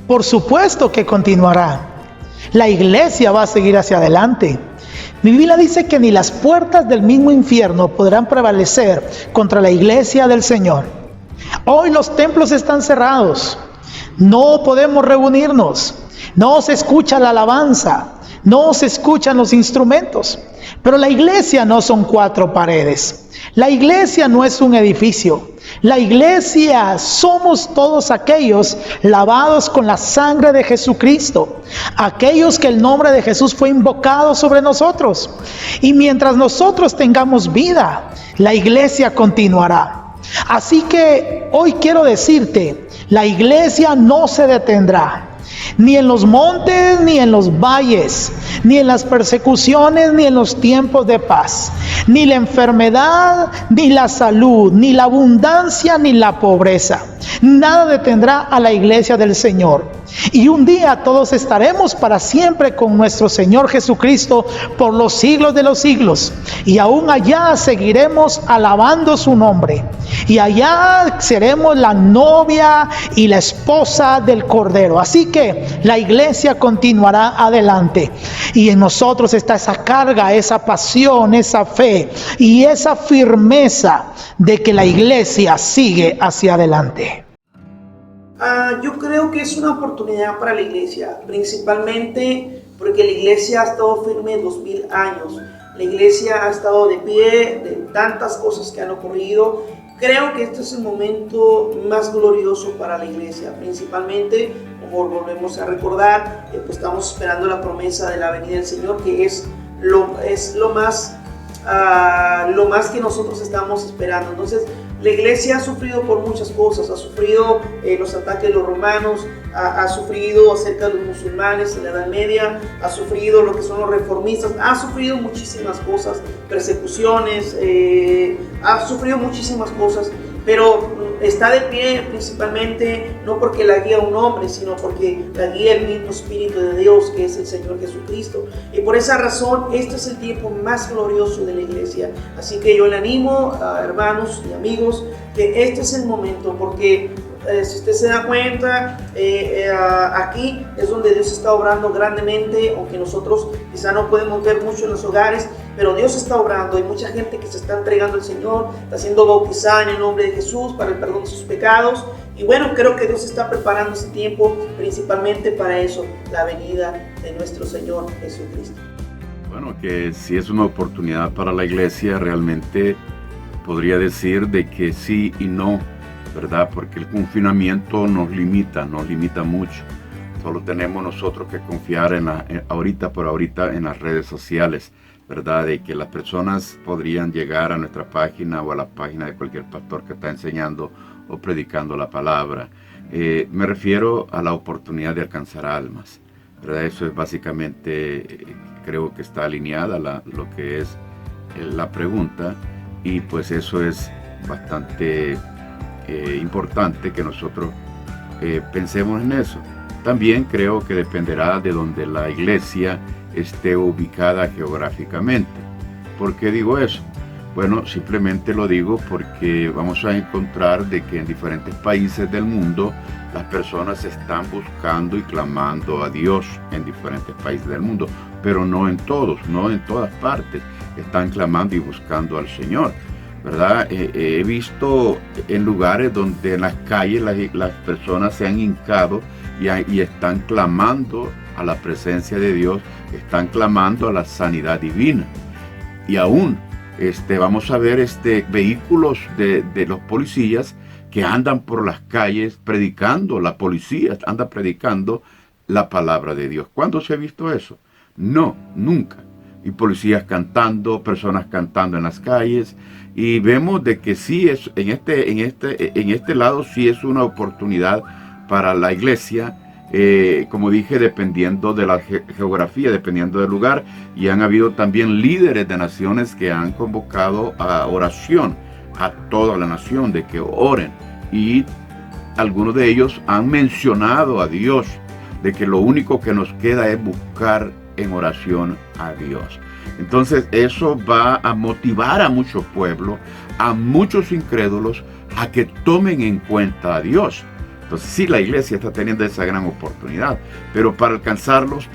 Por supuesto que continuará. La iglesia va a seguir hacia adelante. Mi Biblia dice que ni las puertas del mismo infierno podrán prevalecer contra la iglesia del Señor. Hoy los templos están cerrados. No podemos reunirnos. No se escucha la alabanza. No se escuchan los instrumentos. Pero la iglesia no son 4 paredes. La iglesia no es un edificio. La iglesia somos todos aquellos lavados con la sangre de Jesucristo, aquellos que el nombre de Jesús fue invocado sobre nosotros. Y mientras nosotros tengamos vida, la iglesia continuará. Así que hoy quiero decirte, la iglesia no se detendrá. Ni en los montes, ni en los valles, ni en las persecuciones, ni en los tiempos de paz, ni la enfermedad, ni la salud, ni la abundancia, ni la pobreza. Nada detendrá a la iglesia del Señor. Y un día todos estaremos para siempre con nuestro Señor Jesucristo por los siglos de los siglos. Y aún allá seguiremos alabando su nombre. Y allá seremos la novia y la esposa del Cordero. Así que la iglesia continuará adelante. Y en nosotros está esa carga, esa pasión, esa fe y esa firmeza de que la iglesia sigue hacia adelante. Yo creo que es una oportunidad para la iglesia, principalmente porque la iglesia ha estado firme 2000 años. La iglesia ha estado de pie de tantas cosas que han ocurrido. Creo que este es el momento más glorioso para la iglesia, principalmente, como volvemos a recordar, pues estamos esperando la promesa de la venida del Señor, que es lo más que nosotros estamos esperando. Entonces, la iglesia ha sufrido por muchas cosas, ha sufrido los ataques de los romanos, ha sufrido acerca de los musulmanes en la Edad Media, ha sufrido lo que son los reformistas, ha sufrido muchísimas cosas, persecuciones, ha sufrido muchísimas cosas, pero está de pie principalmente no porque la guía un hombre, sino porque la guía el mismo Espíritu de Dios, que es el Señor Jesucristo. Y por esa razón, este es el tiempo más glorioso de la iglesia. Así que yo le animo a hermanos y amigos que este es el momento, porque si usted se da cuenta, aquí es donde Dios está obrando grandemente, aunque nosotros quizá no podemos ver mucho en los hogares, pero Dios está obrando. Hay mucha gente que se está entregando al Señor, está siendo bautizada en el nombre de Jesús para el perdón de sus pecados. Y bueno, creo que Dios está preparando ese tiempo principalmente para eso, la venida de nuestro Señor Jesucristo. Bueno, que si es una oportunidad para la iglesia, realmente podría decir de que sí y no, ¿verdad? Porque el confinamiento nos limita mucho. Solo tenemos nosotros que confiar ahorita en las redes sociales, ¿verdad? De que las personas podrían llegar a nuestra página o a la página de cualquier pastor que está enseñando o predicando la palabra. Me refiero a la oportunidad de alcanzar almas, ¿verdad? Eso es básicamente, creo que está alineada lo que es la pregunta, y pues eso es bastante importante que nosotros pensemos en eso. También creo que dependerá de donde la iglesia esté ubicada geográficamente. ¿Por qué digo eso? Bueno, simplemente lo digo porque vamos a encontrar de que en diferentes países del mundo las personas están buscando y clamando a Dios en diferentes países del mundo, pero no en todos, no en todas partes están clamando y buscando al Señor, ¿verdad? He visto en lugares donde en las calles las personas se han hincado y están clamando a la presencia de Dios, están clamando a la sanidad divina. Y aún vamos a ver vehículos de los policías que andan por las calles predicando, la policía anda predicando la palabra de Dios. ¿Cuándo se ha visto eso? No, nunca. Y policías cantando, personas cantando en las calles, y vemos de que sí es en este lado sí es una oportunidad para la iglesia, como dije, dependiendo de la geografía, dependiendo del lugar, y han habido también líderes de naciones que han convocado a oración a toda la nación, de que oren, y algunos de ellos han mencionado a Dios, de que lo único que nos queda es buscar en oración a Dios. Entonces eso va a motivar a mucho pueblo, a muchos incrédulos, a que tomen en cuenta a Dios. Entonces sí, la iglesia está teniendo esa gran oportunidad, pero para alcanzarlos,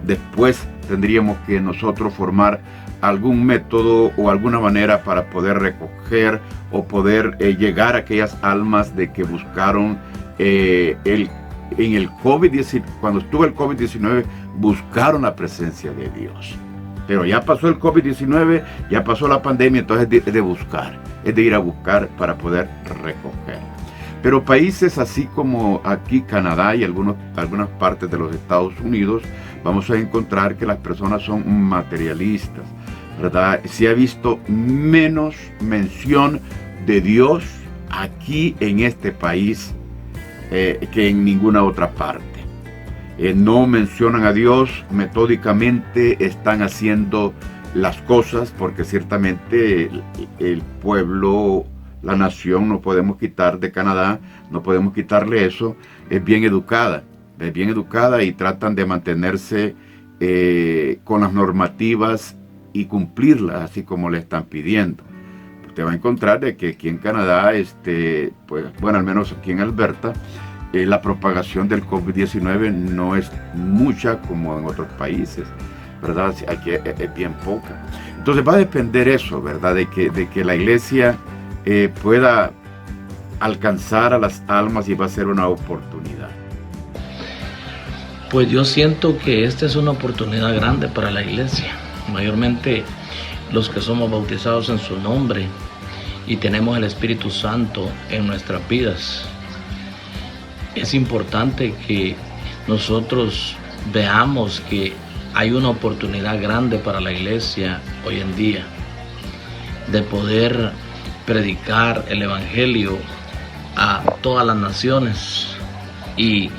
después tendríamos que nosotros formar algún método o alguna manera para poder recoger o poder llegar a aquellas almas de que buscaron en el COVID-19, cuando estuvo el COVID-19, buscaron la presencia de Dios. Pero ya pasó el COVID-19, ya pasó la pandemia, entonces es de buscar, es de ir a buscar para poder recoger. Pero países así como aquí Canadá y algunas partes de los Estados Unidos, vamos a encontrar que las personas son materialistas, ¿verdad? Se ha visto menos mención de Dios aquí en este país que en ninguna otra parte. No mencionan a Dios, metódicamente están haciendo las cosas porque ciertamente el pueblo, la nación, no podemos quitar de Canadá, no podemos quitarle eso, es bien educada y tratan de mantenerse con las normativas y cumplirlas así como le están pidiendo. Usted va a encontrar de que aquí en Canadá, al menos aquí en Alberta, la propagación del COVID-19 no es mucha como en otros países, ¿verdad? Aquí es bien poca. Entonces va a depender eso, ¿verdad? De que la iglesia pueda alcanzar a las almas y va a ser una oportunidad. Pues yo siento que esta es una oportunidad grande para la iglesia, mayormente los que somos bautizados en su nombre y tenemos el Espíritu Santo en nuestras vidas. Es importante que nosotros veamos que hay una oportunidad grande para la iglesia hoy en día de poder predicar el Evangelio a todas las naciones y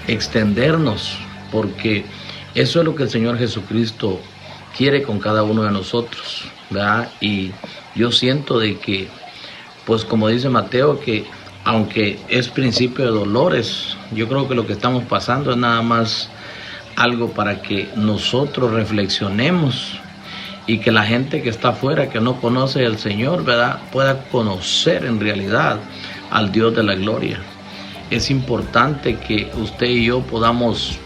extendernos, porque eso es lo que el Señor Jesucristo quiere con cada uno de nosotros, ¿verdad? Y yo siento de que, pues como dice Mateo, que aunque es principio de dolores, yo creo que lo que estamos pasando es nada más algo para que nosotros reflexionemos y que la gente que está afuera, que no conoce al Señor, ¿verdad?, pueda conocer en realidad al Dios de la gloria. Es importante que usted y yo podamos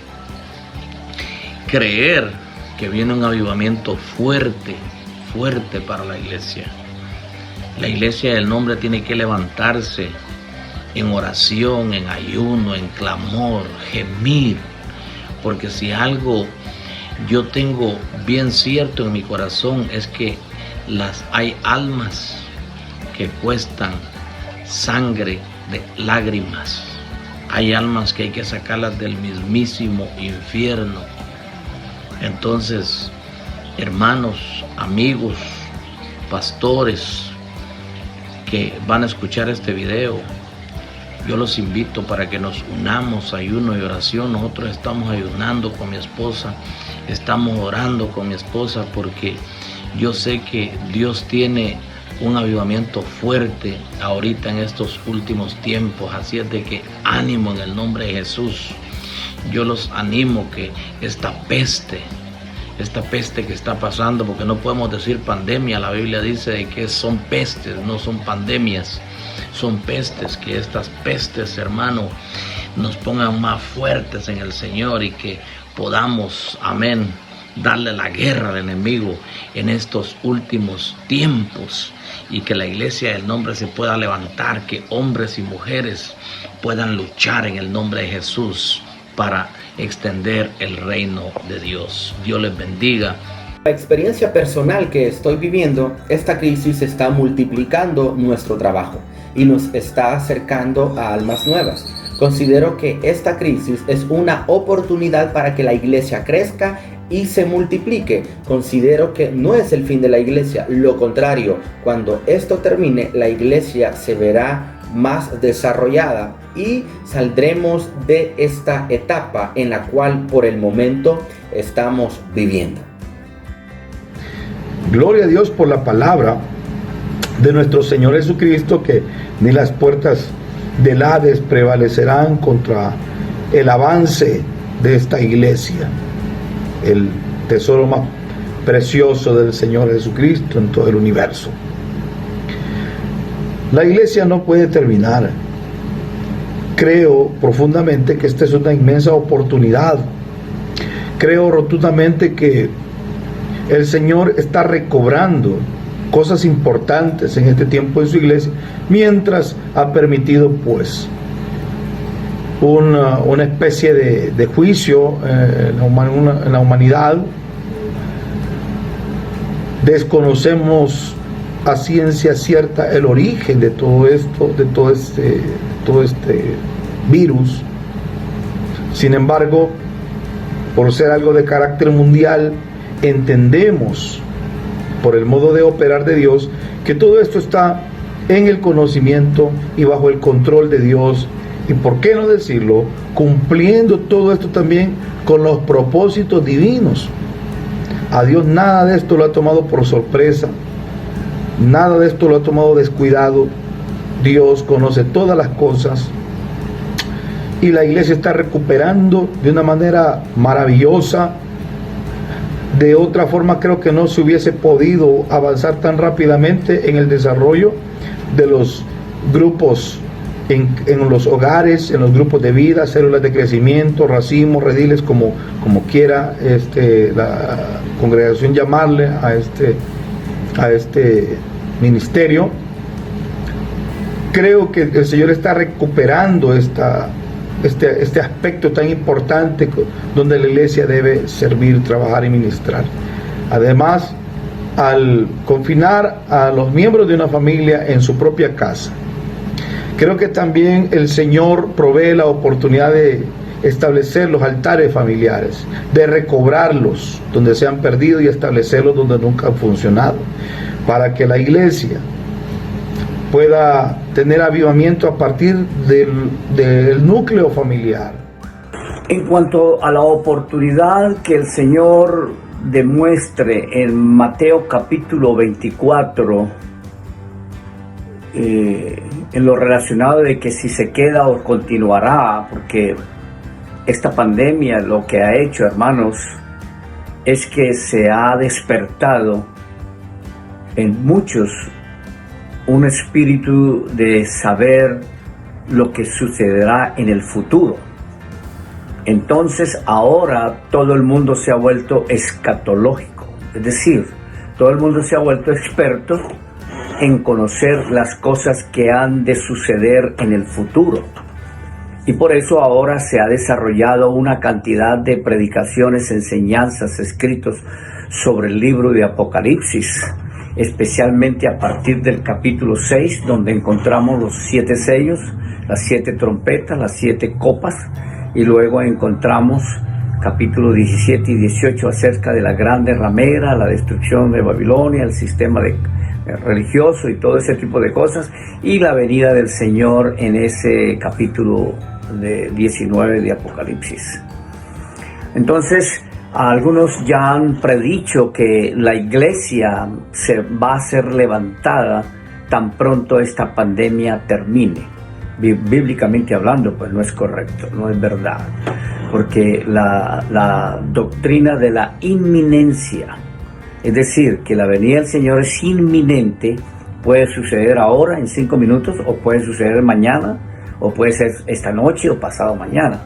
creer que viene un avivamiento fuerte para la iglesia. La iglesia del nombre tiene que levantarse en oración, en ayuno, en clamor, gemir, porque si algo yo tengo bien cierto en mi corazón es que hay almas que cuestan sangre de lágrimas, hay almas que hay que sacarlas del mismísimo infierno. Entonces, hermanos, amigos, pastores que van a escuchar este video, yo los invito para que nos unamos, ayuno y oración. Nosotros estamos ayunando con mi esposa, estamos orando con mi esposa, porque yo sé que Dios tiene un avivamiento fuerte ahorita en estos últimos tiempos. Así es de que ánimo en el nombre de Jesús. yo los animo que esta peste que está pasando, porque no podemos decir pandemia, la Biblia dice de que son pestes, no son pandemias, son pestes, que estas pestes, hermano, nos pongan más fuertes en el Señor y que podamos, amén, darle la guerra al enemigo en estos últimos tiempos, y que la iglesia del nombre se pueda levantar, que hombres y mujeres puedan luchar en el nombre de Jesús para extender el reino de Dios. Dios les bendiga. La experiencia personal que estoy viviendo, esta crisis está multiplicando nuestro trabajo y nos está acercando a almas nuevas. Considero que esta crisis es una oportunidad para que la iglesia crezca y se multiplique. Considero que no es el fin de la iglesia, lo contrario, cuando esto termine, la iglesia se verá más desarrollada y saldremos de esta etapa en la cual por el momento estamos viviendo. Gloria a Dios por la palabra de nuestro Señor Jesucristo, que ni las puertas del Hades prevalecerán contra el avance de esta iglesia, el tesoro más precioso del Señor Jesucristo en todo el universo. La iglesia no puede terminar. Creo profundamente que esta es una inmensa oportunidad. Creo rotundamente que el Señor está recobrando cosas importantes en este tiempo en su iglesia, mientras ha permitido pues una especie de juicio en la humanidad. Desconocemos a ciencia cierta el origen de todo esto, de todo este virus. Sin embargo, por ser algo de carácter mundial, entendemos por el modo de operar de Dios que todo esto está en el conocimiento y bajo el control de Dios, y por qué no decirlo, cumpliendo todo esto también con los propósitos divinos. A Dios nada de esto lo ha tomado por sorpresa, nada de esto lo ha tomado descuidado. Dios conoce todas las cosas y la iglesia está recuperando de una manera maravillosa. De otra forma creo que no se hubiese podido avanzar tan rápidamente en el desarrollo de los grupos en los hogares, en los grupos de vida, células de crecimiento, racimos, rediles, como quiera la congregación llamarle a este ministerio. Creo que el Señor está recuperando este aspecto tan importante donde la iglesia debe servir, trabajar y ministrar. Además, al confinar a los miembros de una familia en su propia casa, creo que también el Señor provee la oportunidad de establecer los altares familiares, de recobrarlos donde se han perdido y establecerlos donde nunca han funcionado, para que la iglesia pueda tener avivamiento a partir del núcleo familiar. En cuanto a la oportunidad que el Señor demuestre en Mateo capítulo 24, en lo relacionado de que si se queda o continuará, porque esta pandemia lo que ha hecho, hermanos, es que se ha despertado en muchos un espíritu de saber lo que sucederá en el futuro. Entonces ahora todo el mundo se ha vuelto escatológico, es decir, todo el mundo se ha vuelto experto en conocer las cosas que han de suceder en el futuro. Y por eso ahora se ha desarrollado una cantidad de predicaciones, enseñanzas, escritos sobre el libro de Apocalipsis, especialmente a partir del capítulo 6, donde encontramos los 7 sellos, las 7 trompetas, las 7 copas, y luego encontramos capítulo 17 y 18 acerca de la grande ramera, la destrucción de Babilonia, el sistema religioso y todo ese tipo de cosas, y la venida del Señor en ese capítulo 19 de Apocalipsis. Entonces, algunos ya han predicho que la iglesia se va a ser levantada tan pronto esta pandemia termine. Bíblicamente hablando, pues no es correcto, no es verdad. porque la doctrina de la inminencia, es decir, que la venida del Señor es inminente, puede suceder ahora en 5 minutos, o puede suceder mañana, o puede ser esta noche o pasado mañana.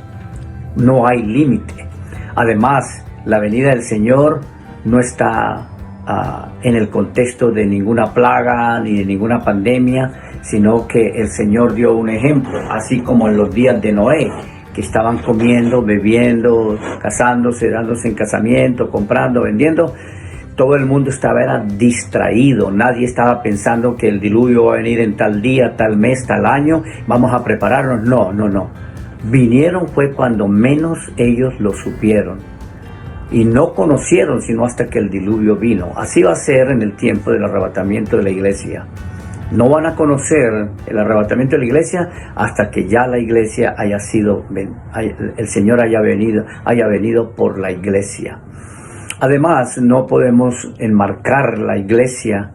No hay límite. Además, la venida del Señor no está en el contexto de ninguna plaga ni de ninguna pandemia, sino que el Señor dio un ejemplo, así como en los días de Noé, que estaban comiendo, bebiendo, casándose, dándose en casamiento, comprando, vendiendo. Todo el mundo era distraído, nadie estaba pensando que el diluvio va a venir en tal día, tal mes, tal año, vamos a prepararnos. No. Vinieron fue cuando menos ellos lo supieron. Y no conocieron sino hasta que el diluvio vino. Así va a ser en el tiempo del arrebatamiento de la iglesia. No van a conocer el arrebatamiento de la iglesia hasta que ya la iglesia el Señor haya venido por la iglesia. Además, no podemos enmarcar la iglesia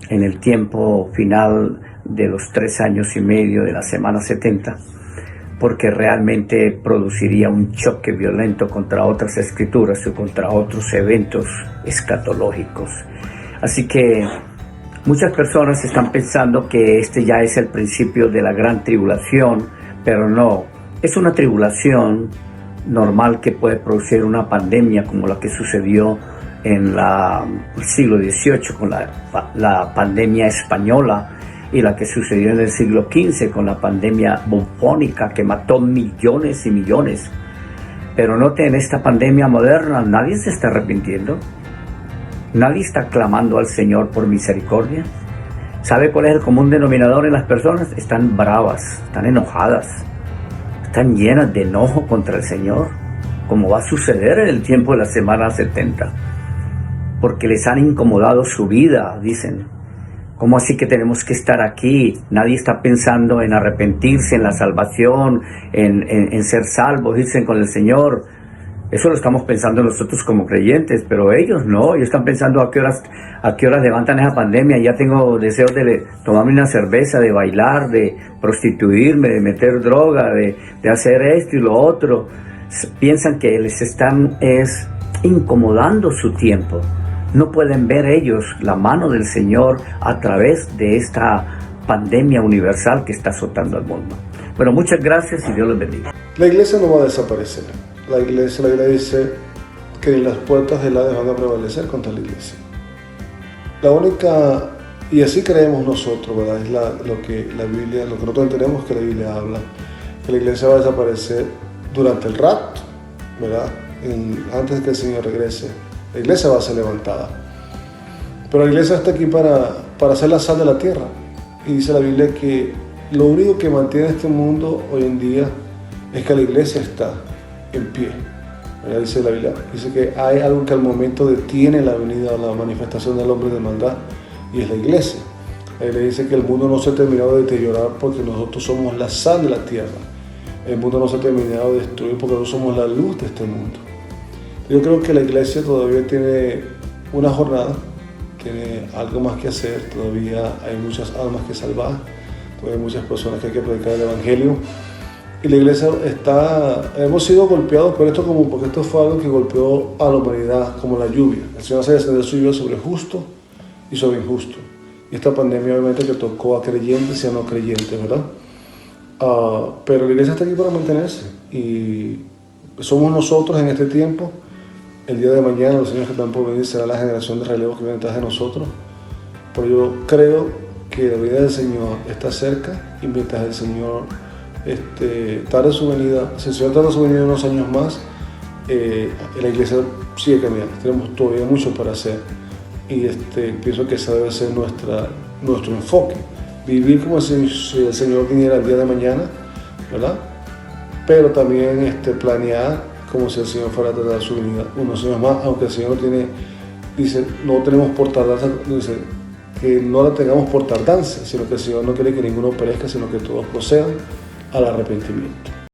en el tiempo final de los 3 años y medio de la semana 70, porque realmente produciría un choque violento contra otras escrituras o contra otros eventos escatológicos. Así que muchas personas están pensando que este ya es el principio de la gran tribulación, pero no, es una tribulación normal que puede producir una pandemia como la que sucedió en el siglo XVIII con la pandemia española, y la que sucedió en el siglo XV con la pandemia bubónica que mató millones y millones. Pero note, en esta pandemia moderna nadie se está arrepintiendo, nadie está clamando al Señor por misericordia. ¿Sabe cuál es el común denominador en las personas? Están bravas, están enojadas, están llenas de enojo contra el Señor, como va a suceder en el tiempo de la semana 70, porque les han incomodado su vida, dicen. ¿Cómo así que tenemos que estar aquí? Nadie está pensando en arrepentirse, en la salvación, en ser salvos, dicen, con el Señor. Eso lo estamos pensando nosotros como creyentes, pero ellos no. Ellos están pensando a qué horas levantan esa pandemia. Ya tengo deseos de tomarme una cerveza, de bailar, de prostituirme, de meter droga, de hacer esto y lo otro. Piensan que les están incomodando su tiempo. No pueden ver ellos la mano del Señor a través de esta pandemia universal que está azotando al mundo. Bueno, muchas gracias y Dios les bendiga. La iglesia no va a desaparecer. La Biblia dice que ni las puertas del Hades van a prevalecer contra la iglesia. La única, y así creemos nosotros, ¿verdad? Es lo que nosotros entendemos que la Biblia habla, que la iglesia va a desaparecer durante el rapto, ¿verdad? Antes de que el Señor regrese. La iglesia va a ser levantada. Pero la iglesia está aquí para ser la sal de la tierra. Y dice la Biblia que lo único que mantiene este mundo hoy en día es que la iglesia está en pie. Dice la Biblia, dice que hay algo que al momento detiene la venida o la manifestación del hombre de maldad, y es la iglesia. La Biblia dice que el mundo no se ha terminado de deteriorar porque nosotros somos la sal de la tierra. El mundo no se ha terminado de destruir porque nosotros somos la luz de este mundo. Yo creo que la iglesia todavía tiene una jornada, tiene algo más que hacer, todavía hay muchas almas que salvar, todavía hay muchas personas que hay que predicar el evangelio. Y la iglesia hemos sido golpeados por esto, porque esto fue algo que golpeó a la humanidad como la lluvia. El Señor hace descender su lluvia sobre justo y sobre injusto. Y esta pandemia obviamente que tocó a creyentes y a no creyentes, ¿verdad? Pero la iglesia está aquí para mantenerse, y somos nosotros en este tiempo. El día de mañana los señores que están por venir será la generación de relevo que viene detrás de nosotros. Pero yo creo que la venida del Señor está cerca, y mientras el Señor tarde su venida, si el Señor tarda su venida unos años más, la iglesia sigue caminando. Tenemos todavía mucho para hacer, y pienso que ese debe ser nuestro enfoque. Vivir como si el Señor viniera el día de mañana, ¿verdad? Pero también planear como si el Señor fuera a tratar su venida unos años más, aunque el Señor dice, no tenemos por tardanza, dice que no la tengamos por tardanza, sino que el Señor no quiere que ninguno perezca, sino que todos procedan al arrepentimiento.